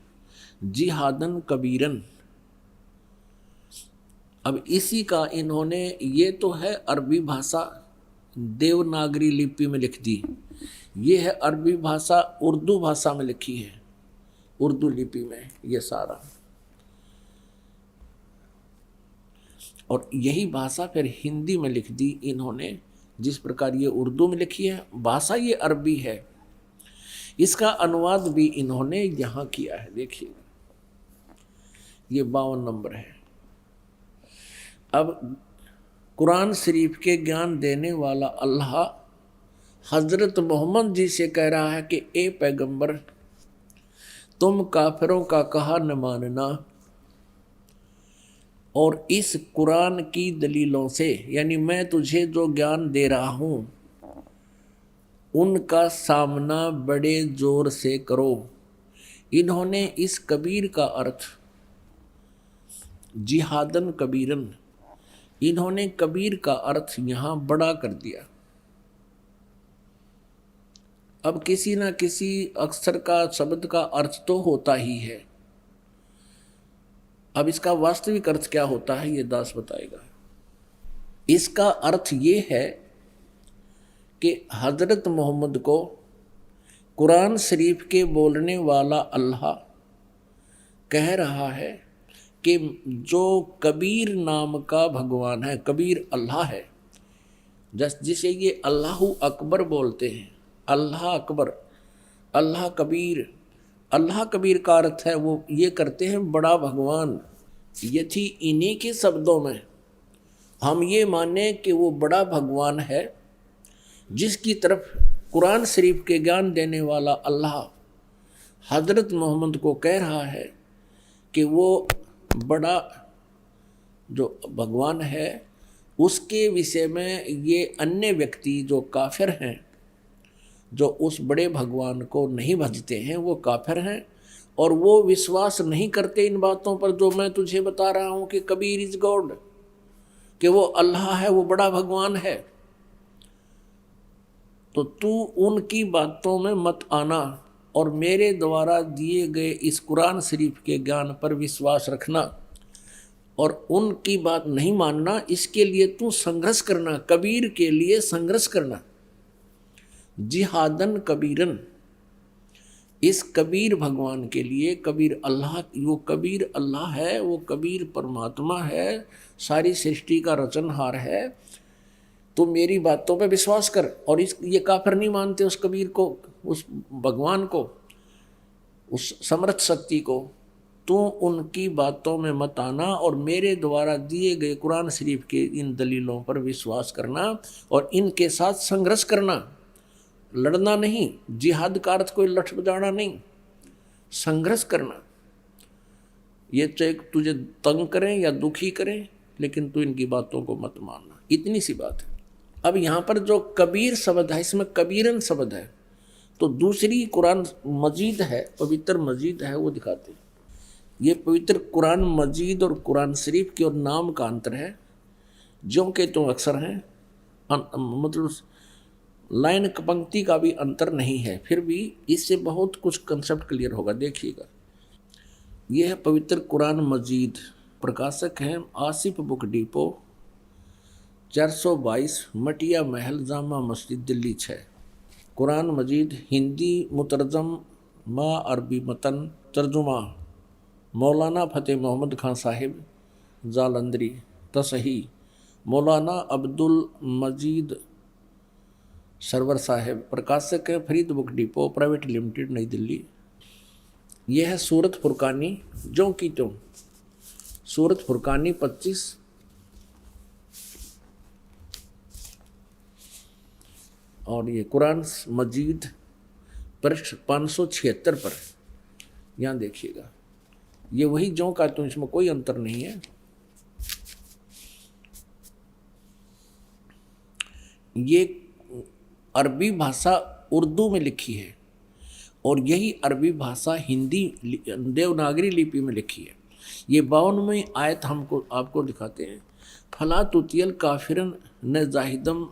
[SPEAKER 2] जिहादन कबीरन। अब इसी का इन्होंने, ये तो है अरबी भाषा देवनागरी लिपि में लिख दी, ये है अरबी भाषा उर्दू भाषा में लिखी है, उर्दू लिपि में ये सारा, और यही भाषा फिर हिंदी में लिख दी इन्होंने। जिस प्रकार ये उर्दू में लिखी है, भाषा ये अरबी है, इसका अनुवाद भी इन्होंने यहाँ किया है। देखिए ये 52 नंबर है। अब कुरान शरीफ के ज्ञान देने वाला अल्लाह हजरत मोहम्मद जी से कह रहा है कि ए पैगंबर, तुम काफिरों का कहा न मानना, और इस कुरान की दलीलों से, यानी मैं तुझे जो ज्ञान दे रहा हूँ उनका सामना बड़े जोर से करो। इन्होंने इस कबीर का अर्थ जिहादन कबीरन, इन्होंने कबीर का अर्थ यहाँ बड़ा कर दिया। अब किसी ना किसी अक्षर का, शब्द का अर्थ तो होता ही है। अब इसका वास्तविक अर्थ क्या होता है ये दास बताएगा। इसका अर्थ ये है कि हजरत मोहम्मद को कुरान शरीफ के बोलने वाला अल्लाह कह रहा है कि जो कबीर नाम का भगवान है, कबीर अल्लाह है, जिसे ये अल्लाहु अकबर बोलते हैं, अल्लाह अकबर, अल्लाह कबीर। अल्लाह कबीर का अर्थ है वो ये करते हैं बड़ा भगवान। यदि इन्हीं के शब्दों में हम ये माने कि वो बड़ा भगवान है, जिसकी तरफ कुरान शरीफ के ज्ञान देने वाला अल्लाह हजरत मोहम्मद को कह रहा है कि वो बड़ा जो भगवान है, उसके विषय में ये अन्य व्यक्ति जो काफिर हैं, जो उस बड़े भगवान को नहीं भजते हैं, वो काफिर हैं और वो विश्वास नहीं करते इन बातों पर जो मैं तुझे बता रहा हूँ कि कबीर इज गॉड, कि वो अल्लाह है, वो बड़ा भगवान है। तो तू उनकी बातों में मत आना और मेरे द्वारा दिए गए इस कुरान शरीफ के ज्ञान पर विश्वास रखना और उनकी बात नहीं मानना। इसके लिए तू संघर्ष करना, कबीर के लिए संघर्ष करना, जिहादन कबीरन, इस कबीर भगवान के लिए। कबीर अल्लाह, वो कबीर अल्लाह है, वो कबीर परमात्मा है, सारी सृष्टि का रचनहार है। तो मेरी बातों पे विश्वास कर। और ये काफिर नहीं मानते उस कबीर को, उस भगवान को, उस समर्थ शक्ति को। तू उनकी बातों में मत आना और मेरे द्वारा दिए गए कुरान शरीफ के इन दलीलों पर विश्वास करना और इनके साथ संघर्ष करना, लड़ना नहीं। जिहाद का अर्थ कोई लठ बजाना नहीं, संघर्ष करना। ये चाहे तुझे तंग करें या दुखी करें, लेकिन तू इनकी बातों को मत मानना। इतनी सी बात है। अब यहाँ पर जो कबीर शब्द है, इसमें कबीरन शब्द है, तो दूसरी कुरान मजीद है, पवित्र मजीद है, वो दिखाते हैं। ये पवित्र कुरान मजीद और कुरान शरीफ के और नाम का अंतर है, जो के तो अक्सर हैं, मतलब लाइन पंक्ति का भी अंतर नहीं है, फिर भी इससे बहुत कुछ कंसेप्ट क्लियर होगा। देखिएगा, यह है पवित्र कुरान मजीद, प्रकाशक हैं आसिफ बुक डिपो, 422 मटिया महल, जामा मस्जिद, दिल्ली 6। कुरान मजीद हिंदी मुतरजम मा अरबी मतन, तर्जुमा मौलाना फ़तेह मोहम्मद खान साहिब जालंधरी, तसही मौलाना अब्दुल मजीद सरवर साहिब, प्रकाशक है Farid book depot private limited, नई दिल्ली। यह है सूरत फुरकानी, जो की त्यों, सूरत फुरकानी 25 और ये कुरान मजीद पृष्ठ 576 पर। यहाँ देखिएगा, ये वही जो का तो, इसमें कोई अंतर नहीं है। ये अरबी भाषा उर्दू में लिखी है और यही अरबी भाषा हिंदी देवनागरी लिपि में लिखी है। ये 52वें आयत हमको आपको दिखाते हैं। फला तुतियल काफिरन न जाहिदम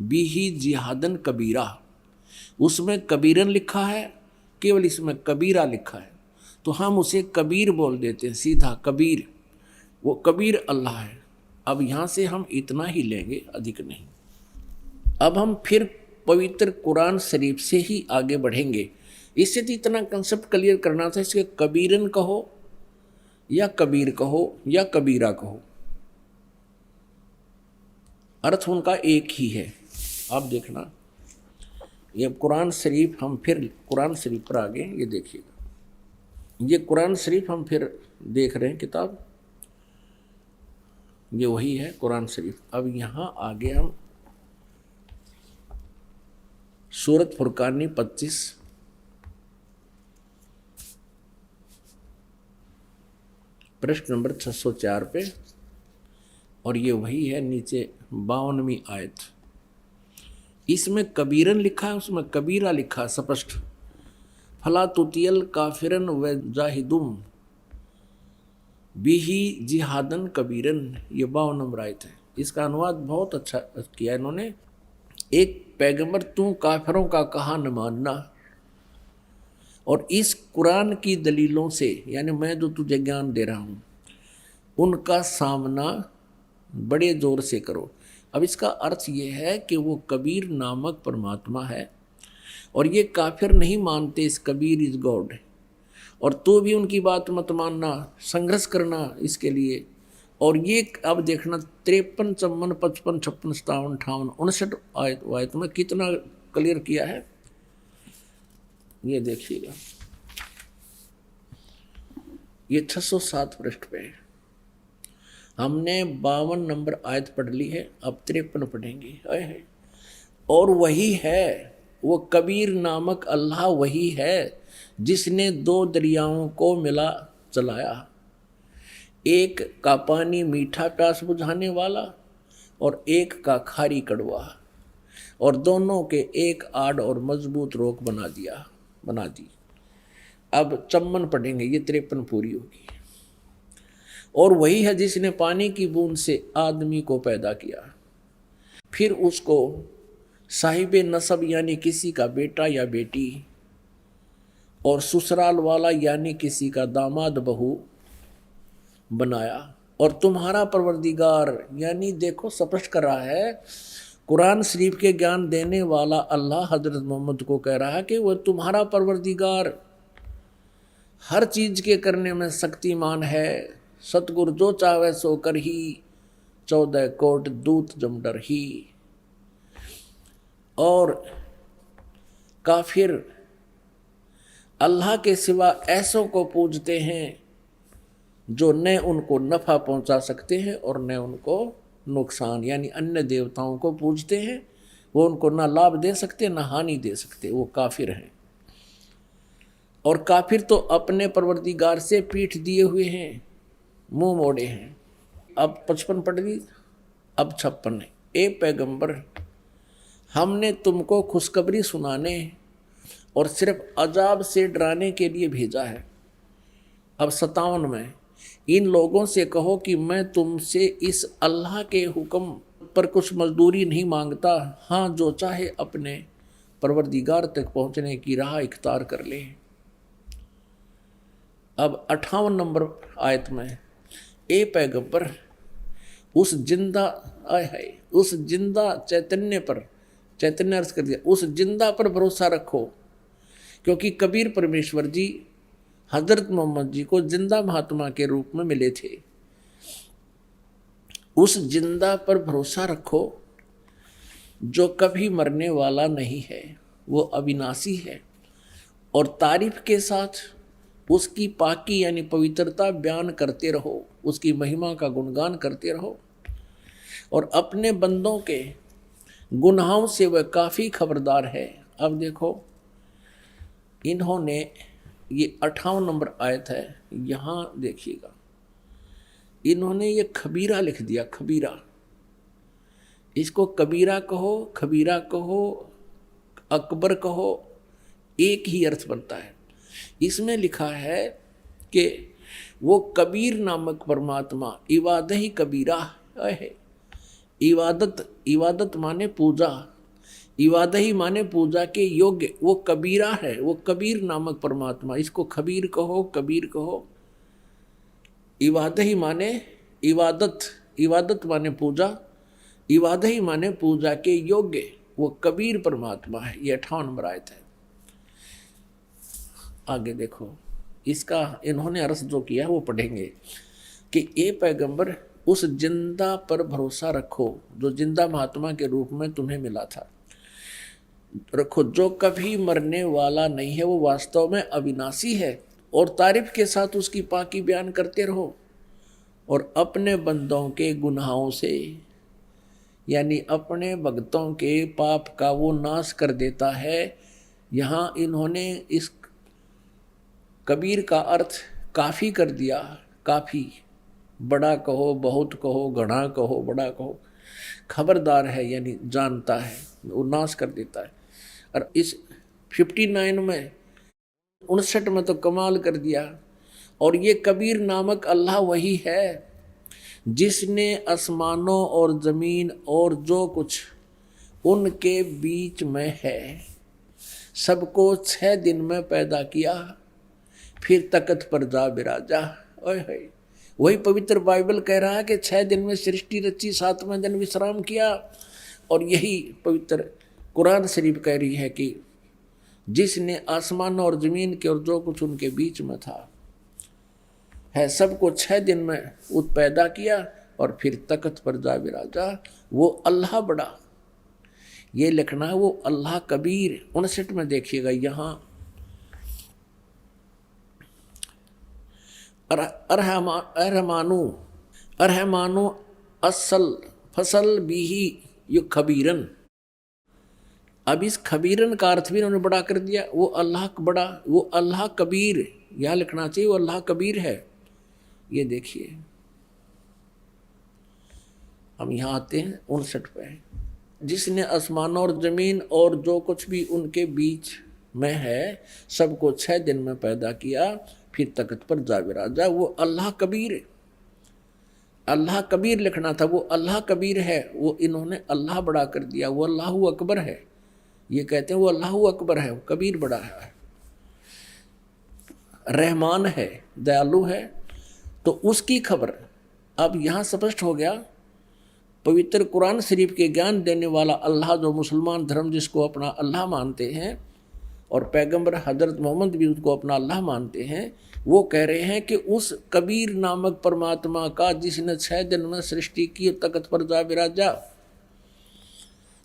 [SPEAKER 2] बिही जिहादन कबीरा, उसमें कबीरन लिखा है, केवल इसमें कबीरा लिखा है, तो हम उसे कबीर बोल देते हैं सीधा, कबीर। वो कबीर अल्लाह है। अब यहाँ से हम इतना ही लेंगे, अधिक नहीं। अब हम फिर पवित्र कुरान शरीफ से ही आगे बढ़ेंगे। इससे तो इतना कंसेप्ट क्लियर करना था, इसके कबीरन कहो या कबीर कहो या कबीरा कहो, अर्थ उनका एक ही है। आप देखना, ये कुरान शरीफ, हम फिर कुरान शरीफ पर आगे, ये देखिएगा, ये कुरान शरीफ हम फिर देख रहे हैं किताब, ये वही है कुरान शरीफ। अब यहाँ आगे हम सूरत फुरकानी 25 पृष्ठ नंबर 604 पे, और ये वही है नीचे 52वीं आयत। इसमें कबीरन लिखा है, उसमें कबीरा लिखा है स्पष्ट। फला तुतियल काफिरन व जाहिदुम बिही जिहादन कबीरन, ये 52 नंबर आयत है। इसका अनुवाद बहुत अच्छा किया इन्होंने। एक पैगंबर, तू काफिरों का कहा न मानना, और इस कुरान की दलीलों से, यानी मैं जो तुझे ज्ञान दे रहा हूँ, उनका सामना बड़े जोर से करो। अब इसका अर्थ ये है कि वो कबीर नामक परमात्मा है और ये काफिर नहीं मानते इस कबीर इज गॉड, और तू भी उनकी बात मत मानना, संघर्ष करना इसके लिए। और ये अब देखना 53, 54, 55, 56, 57, 58, 59 आयत में कितना क्लियर किया है, ये देखिएगा। ये 607 पृष्ठ पे है। हमने 52 नंबर आयत पढ़ ली है, अब 53 पढ़ेंगे। और वही है, वो कबीर नामक अल्लाह वही है जिसने 2 दरियाओं को मिला चलाया, एक का पानी मीठा प्यास बुझाने वाला और एक का खारी कड़वा, और दोनों के एक आड़ और मजबूत रोक बना दी। अब 54 पढ़ेंगे, ये 53 पूरी होगी। और वही है जिसने पानी की बूंद से आदमी को पैदा किया, फिर उसको साहिबे नसब यानी किसी का बेटा या बेटी, और ससुराल वाला यानी किसी का दामाद बहू बनाया। और तुम्हारा परवरदिगार, यानी देखो स्पष्ट कर रहा है, कुरान शरीफ के ज्ञान देने वाला अल्लाह हजरत मोहम्मद को कह रहा है कि वह तुम्हारा परवरदिगार हर चीज के करने में शक्तिमान है, सतगुरु जो चाहे सो कर ही, 14 कोट दूत जमडर ही। और काफिर अल्लाह के सिवा ऐसों को पूजते हैं जो न उनको नफ़ा पहुंचा सकते हैं और न उनको नुकसान, यानी अन्य देवताओं को पूजते हैं, वो उनको ना लाभ दे सकते ना हानि दे सकते, वो काफिर हैं। और काफिर तो अपने परवरदिगार से पीठ दिए हुए हैं, मुंह मोड़े हैं। अब 55 पढ़ ली, अब 56 है। ए पैगंबर, हमने तुमको खुशखबरी सुनाने और सिर्फ अजाब से डराने के लिए भेजा है। अब 57 में, इन लोगों से कहो कि मैं तुमसे इस अल्लाह के हुक्म पर कुछ मजदूरी नहीं मांगता, हाँ जो चाहे अपने परवरदिगार तक पहुंचने की राह इख्तियार कर ले। अब 58 नंबर आयत में, ए पैगंबर, उस जिंदा चैतन्य पर, चैतन्य अर्थ कर दिया, उस जिंदा पर भरोसा रखो, क्योंकि कबीर परमेश्वर जी हजरत मोहम्मद जी को जिंदा महात्मा के रूप में मिले थे। उस जिंदा पर भरोसा रखो जो कभी मरने वाला नहीं है, वो अविनाशी है, और तारीफ के साथ उसकी पाकी यानी पवित्रता बयान करते रहो, उसकी महिमा का गुणगान करते रहो, और अपने बंदों के गुनाहों से वह काफ़ी खबरदार है। अब देखो, इन्होंने ये 58 नंबर आयत है, यहाँ देखिएगा, इन्होंने ये खबीरा लिख दिया, खबीरा। इसको कबीरा कहो, खबीरा कहो, अकबर कहो, एक ही अर्थ बनता है। इसमें लिखा है कि वो कबीर नामक परमात्मा इबादत ही कबीरा है। इबादत माने पूजा, इबादत ही माने पूजा के योग्य, वो कबीरा है, वो कबीर नामक परमात्मा। इसको खबीर कहो, कबीर कहो। इबादत ही माने इबादत, इबादत माने पूजा, इबादत ही माने पूजा के योग्य, वो कबीर परमात्मा है। ये 58 नंबर आयत है। आगे देखो, इसका इन्होंने अर्थ जो किया वो पढ़ेंगे कि ए पैगंबर, उस जिंदा पर भरोसा रखो जो जिंदा महात्मा के रूप में तुम्हें मिला था, रखो, जो कभी मरने वाला नहीं है, वो वास्तव में अविनाशी है, और तारीफ के साथ उसकी पाकी बयान करते रहो, और अपने बंदों के गुनाहों से, यानी अपने भक्तों के पाप का वो नाश कर देता है। यहाँ इन्होंने इस कबीर का अर्थ काफ़ी कर दिया, काफ़ी, बड़ा कहो, बहुत कहो, घना कहो, बड़ा कहो, खबरदार है यानी जानता है, वो नाश कर देता है। और इस 59 में, 59 में तो कमाल कर दिया। और ये कबीर नामक अल्लाह वही है जिसने आसमानों और ज़मीन और जो कुछ उनके बीच में है सबको 6 दिन में पैदा किया, फिर तख्त पर जा बिराजा। ओए, वही पवित्र बाइबल कह रहा है कि 6 दिन में सृष्टि रची, 7वें दिन विश्राम किया। और यही पवित्र कुरान शरीफ कह रही है कि जिसने आसमान और जमीन के और जो कुछ उनके बीच में था है सबको 6 दिन में पैदा किया और फिर तख्त पर जा विराजा। वो अल्लाह बड़ा, ये लिखना है वो अल्लाह कबीर। 59 में देखिएगा यहाँ अरहमानु असल फसल बीही यु खबीरन। अब इस खबीरन का अर्थ भी उन्होंने बड़ा कर दिया। वो अल्लाह बड़ा, वो अल्लाह कबीर, यहाँ लिखना चाहिए वो अल्लाह कबीर है। ये देखिए हम यहाँ आते हैं 59 पे, जिसने आसमान और जमीन और जो कुछ भी उनके बीच में है सबको 6 दिन में पैदा किया, फिर तख्त पर जा विराजा। वो अल्लाह कबीर है। अल्लाह कबीर लिखना था, वो अल्लाह कबीर है। वो इन्होंने अल्लाह बड़ा कर दिया, वो अल्लाह अकबर है। ये कहते हैं वो अल्लाह अकबर है, वो कबीर बड़ा है, रहमान है, दयालु है। तो उसकी खबर अब यहाँ स्पष्ट हो गया। पवित्र कुरान शरीफ के ज्ञान देने वाला अल्लाह, जो मुसलमान धर्म जिसको अपना अल्लाह मानते हैं, और पैगंबर हजरत मोहम्मद भी उसको अपना अल्लाह मानते हैं, वो कह रहे हैं कि उस कबीर नामक परमात्मा का जिसने 6 दिन में सृष्टि की तख्त पर जा विराजा,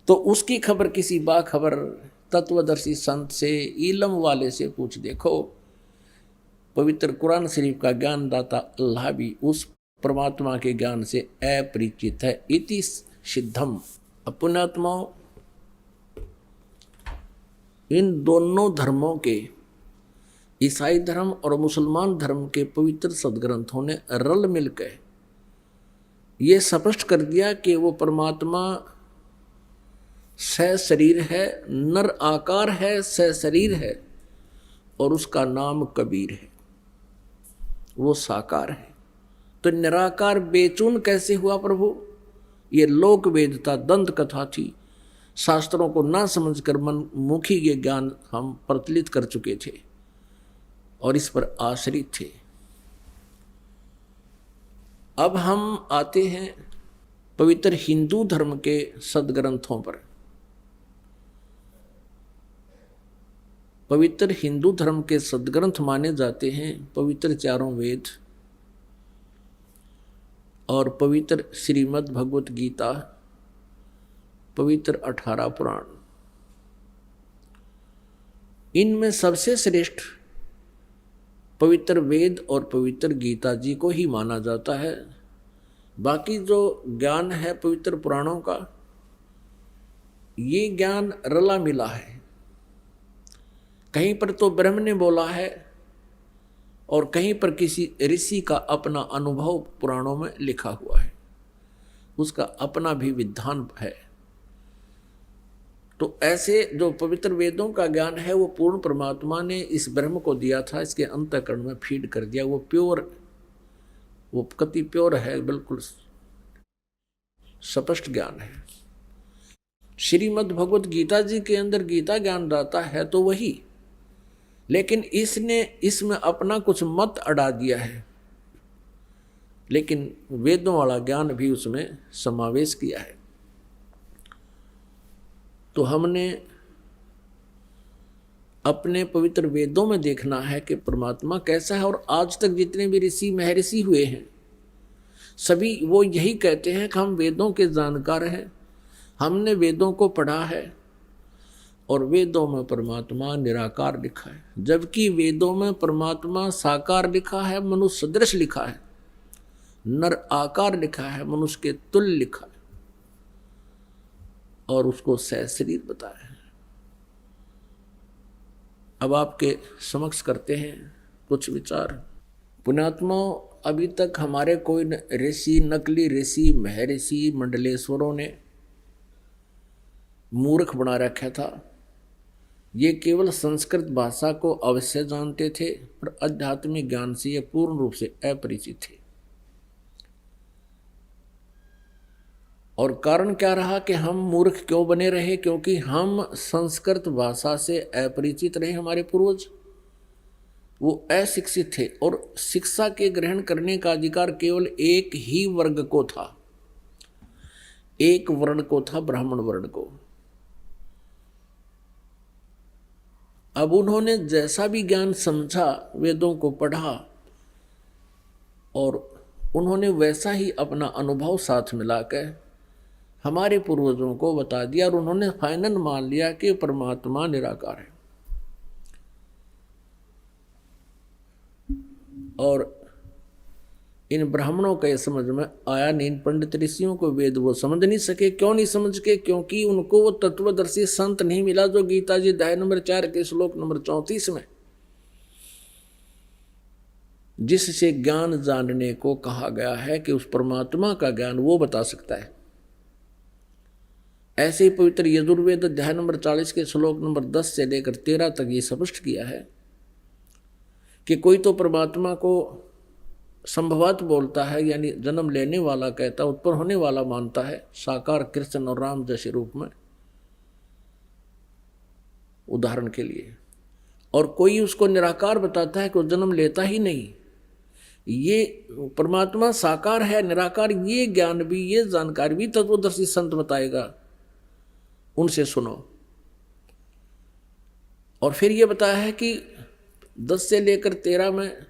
[SPEAKER 2] तो उसकी खबर किसी बाखबर तत्वदर्शी संत से, इल्म वाले से पूछ देखो। पवित्र कुरान शरीफ का ज्ञान दाता अल्लाह भी उस परमात्मा के ज्ञान से अपरिचित है। इति सिद्धम। पुण्यात्माओं, इन दोनों धर्मों के, ईसाई धर्म और मुसलमान धर्म के पवित्र सदग्रंथों ने रल मिलकर ये स्पष्ट कर दिया कि वो परमात्मा शरीर है, नर आकार है, शरीर है, और उसका नाम कबीर है, वो साकार है। तो निराकार बेचून कैसे हुआ प्रभु? ये लोक वेदता दंत कथा थी। शास्त्रों को ना समझकर मनमुखी ये ज्ञान हम प्रचलित कर चुके थे और इस पर आश्रित थे। अब हम आते हैं पवित्र हिंदू धर्म के सदग्रंथों पर। पवित्र हिंदू धर्म के सदग्रंथ माने जाते हैं पवित्र 4 वेद और पवित्र श्रीमद् भगवत गीता, पवित्र 18 पुराण। इनमें सबसे श्रेष्ठ पवित्र वेद और पवित्र गीता जी को ही माना जाता है। बाकी जो ज्ञान है पवित्र पुराणों का, ये ज्ञान रला मिला है। कहीं पर तो ब्रह्म ने बोला है और कहीं पर किसी ऋषि का अपना अनुभव पुराणों में लिखा हुआ है, उसका अपना भी विधान है। तो ऐसे जो पवित्र वेदों का ज्ञान है वो पूर्ण परमात्मा ने इस ब्रह्म को दिया था, इसके अंतःकरण में फीड कर दिया। वो प्योर, वो कति प्योर है, बिल्कुल स्पष्ट ज्ञान है। श्रीमद् भगवत गीता जी के अंदर गीता ज्ञान दाता है तो वही, लेकिन इसने इसमें अपना कुछ मत अड़ा दिया है, लेकिन वेदों वाला ज्ञान भी उसमें समावेश किया है। तो हमने अपने पवित्र वेदों में देखना है कि परमात्मा कैसा है। और आज तक जितने भी ऋषि महर्षि हुए हैं सभी वो यही कहते हैं कि हम वेदों के जानकार हैं, हमने वेदों को पढ़ा है और वेदों में परमात्मा निराकार लिखा है, जबकि वेदों में परमात्मा साकार लिखा है, मनुष्य सदृश लिखा है, नर आकार लिखा है, मनुष्य के तुल्य लिखा है, और उसको सशरीर बताया है। अब आपके समक्ष करते हैं कुछ विचार। पुण्यात्माओं, अभी तक हमारे कोई ऋषि, नकली ऋषि, महर्षि, मंडलेश्वरों ने मूर्ख बना रखा था। ये केवल संस्कृत भाषा को अवश्य जानते थे, पर आध्यात्मिक ज्ञान से ये पूर्ण रूप से अपरिचित थे। और कारण क्या रहा कि हम मूर्ख क्यों बने रहे? क्योंकि हम संस्कृत भाषा से अपरिचित रहे। हमारे पूर्वज वो अशिक्षित थे और शिक्षा के ग्रहण करने का अधिकार केवल एक ही वर्ग को था, एक वर्ण को था, ब्राह्मण वर्ण को। अब उन्होंने जैसा भी ज्ञान समझा, वेदों को पढ़ा और उन्होंने वैसा ही अपना अनुभव साथ मिलाकर हमारे पूर्वजों को बता दिया और उन्होंने फाइनल मान लिया कि परमात्मा निराकार है। और इन ब्राह्मणों का यह समझ में आया नहीं, इन पंडित ऋषियों को वेद वो समझ नहीं सके। क्यों नहीं समझ के? क्योंकि उनको वो तत्वदर्शी संत नहीं मिला जो गीता जी अध्याय नंबर 4 के श्लोक नंबर 34 में जिससे ज्ञान जानने को कहा गया है कि उस परमात्मा का ज्ञान वो बता सकता है। ऐसे ही पवित्र यजुर्वेद अध्याय नंबर 40 के श्लोक नंबर 10 से लेकर 13 तक ये स्पष्ट किया है कि कोई तो परमात्मा को संभवत बोलता है, यानी जन्म लेने वाला कहता, उत्पन्न होने वाला मानता है, साकार कृष्ण और राम जैसे रूप में उदाहरण के लिए। और कोई उसको निराकार बताता है कि वो जन्म लेता ही नहीं। ये परमात्मा साकार है, निराकार, ये ज्ञान भी, ये जानकारी भी तत्वदर्शी संत बताएगा, उनसे सुनो। और फिर ये बताया है कि 10 से लेकर 13 में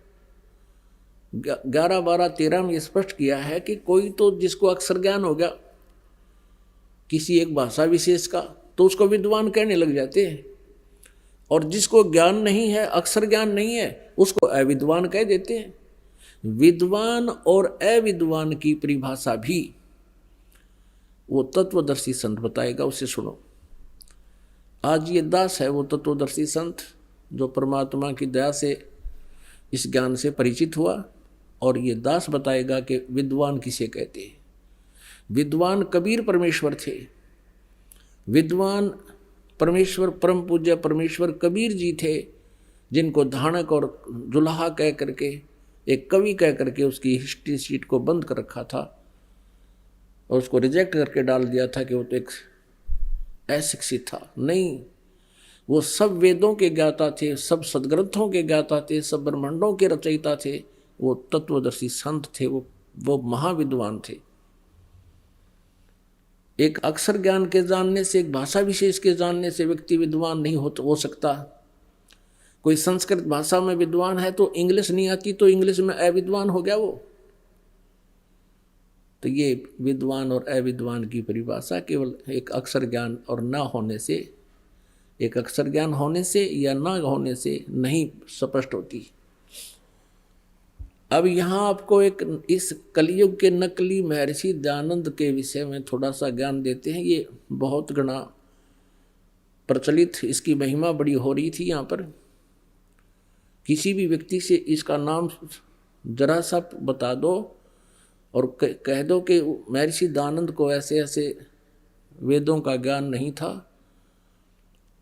[SPEAKER 2] 11, 12, 13 में स्पष्ट किया है कि कोई तो जिसको अक्षर ज्ञान हो गया किसी एक भाषा विशेष का, तो उसको विद्वान कहने लग जाते हैं। और जिसको ज्ञान नहीं है, अक्षर ज्ञान नहीं है, उसको अविद्वान कह देते हैं। विद्वान और अविद्वान की परिभाषा भी वो तत्वदर्शी संत बताएगा, उसे सुनो। आज ये दास है वो तत्वदर्शी संत जो परमात्मा की दया से इस ज्ञान से परिचित हुआ, और ये दास बताएगा कि विद्वान किसे कहते हैं। विद्वान कबीर परमेश्वर थे। विद्वान परमेश्वर, परम पूज्य परमेश्वर कबीर जी थे, जिनको धानक और जुलाहा कह करके, एक कवि कह करके उसकी हिस्ट्री शीट को बंद कर रखा था और उसको रिजेक्ट करके डाल दिया था कि वो तो एक अशिक्षित था। नहीं, वो सब वेदों के ज्ञाता थे, सब सदग्रंथों के ज्ञाता थे, सब ब्रह्मांडों के रचयिता थे। वो तत्वदर्शी संत थे, वो महाविद्वान थे। एक अक्षर ज्ञान के जानने से, एक भाषा विशेष के जानने से व्यक्ति विद्वान नहीं हो सकता। कोई संस्कृत भाषा में विद्वान है तो इंग्लिश नहीं आती तो इंग्लिश में अविद्वान हो गया वो। तो ये विद्वान और अविद्वान की परिभाषा केवल एक अक्षर ज्ञान और ना होने से, एक अक्षर ज्ञान होने से या ना होने से नहीं स्पष्ट होती। अब यहाँ आपको एक इस कलयुग के नकली महर्षि दयानंद के विषय में थोड़ा सा ज्ञान देते हैं। ये बहुत गणा प्रचलित, इसकी महिमा बड़ी हो रही थी यहाँ पर। किसी भी व्यक्ति से इसका नाम जरा सा बता दो और कह दो कि महर्षि दयानंद को ऐसे ऐसे वेदों का ज्ञान नहीं था,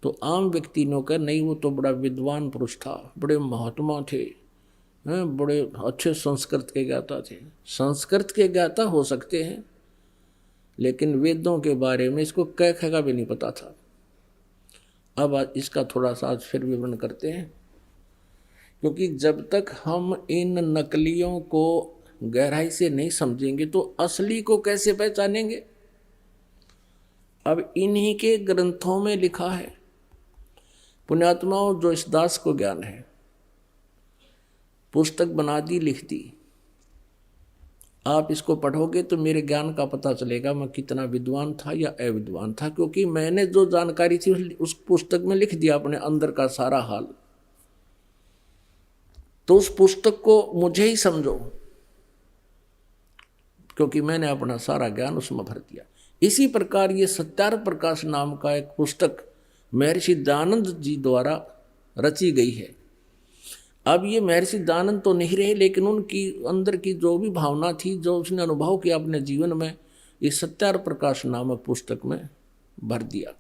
[SPEAKER 2] तो आम व्यक्ति ने कहा नहीं, वो तो बड़ा विद्वान पुरुष था, बड़े महात्मा थे, बड़े अच्छे संस्कृत के ज्ञाता थे। संस्कृत के ज्ञाता हो सकते हैं, लेकिन वेदों के बारे में इसको कह भी नहीं पता था। अब इसका थोड़ा सा आज फिर विवरण करते हैं, क्योंकि जब तक हम इन नकलियों को गहराई से नहीं समझेंगे तो असली को कैसे पहचानेंगे। अब इन्हीं के ग्रंथों में लिखा है, पुण्यात्माओं, जो इस दास को ज्ञान है, पुस्तक बना दी, लिख दी, आप इसको पढ़ोगे तो मेरे ज्ञान का पता चलेगा मैं कितना विद्वान था या अविद्वान था, क्योंकि मैंने जो जानकारी थी उस पुस्तक में लिख दिया अपने अंदर का सारा हाल। तो उस पुस्तक को मुझे ही समझो, क्योंकि मैंने अपना सारा ज्ञान उसमें भर दिया। इसी प्रकार ये सत्यार्थ प्रकाश नाम का एक पुस्तक महर्षि दयानंद जी द्वारा रची गई है। अब ये महर्षि दयानंद तो नहीं रहे, लेकिन उनकी अंदर की जो भी भावना थी, जो उसने अनुभव किया अपने जीवन में, इस सत्यार्थ प्रकाश नामक पुस्तक में भर दिया।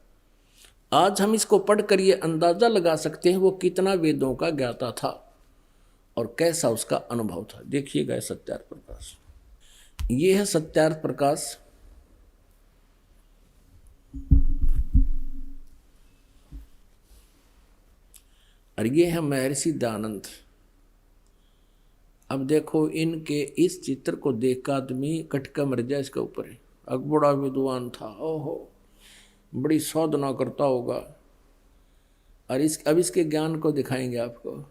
[SPEAKER 2] आज हम इसको पढ़कर ये अंदाजा लगा सकते हैं वो कितना वेदों का ज्ञाता था और कैसा उसका अनुभव था। देखिएगा सत्यार्थ प्रकाश, ये है सत्यार्थ प्रकाश। और ये है महर्षि दयानंद। अब देखो, इनके इस चित्र को देख कर आदमी कटका मर जाए इसके ऊपर है। अब बड़ा विद्वान था, ओहो, बड़ी साधना करता होगा। और अब इसके ज्ञान को दिखाएंगे आपको।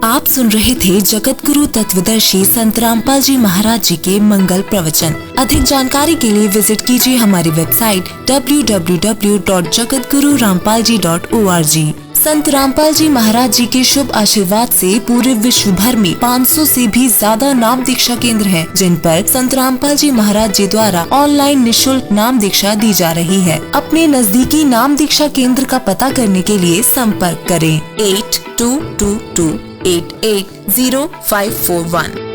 [SPEAKER 3] आप सुन रहे थे जगत गुरु तत्वदर्शी संत रामपाल जी महाराज जी के मंगल प्रवचन। अधिक जानकारी के लिए विजिट कीजिए हमारी वेबसाइट www.jagatgururampalji.org। संत रामपाल जी महाराज जी के शुभ आशीर्वाद से पूरे विश्व भर में 500 से भी ज्यादा नाम दीक्षा केंद्र हैं, जिन पर संत रामपाल जी महाराज जी द्वारा ऑनलाइन निशुल्क नाम दीक्षा दी जा रही है। अपने नजदीकी नाम दीक्षा केंद्र का पता करने के लिए संपर्क करें 8222880541।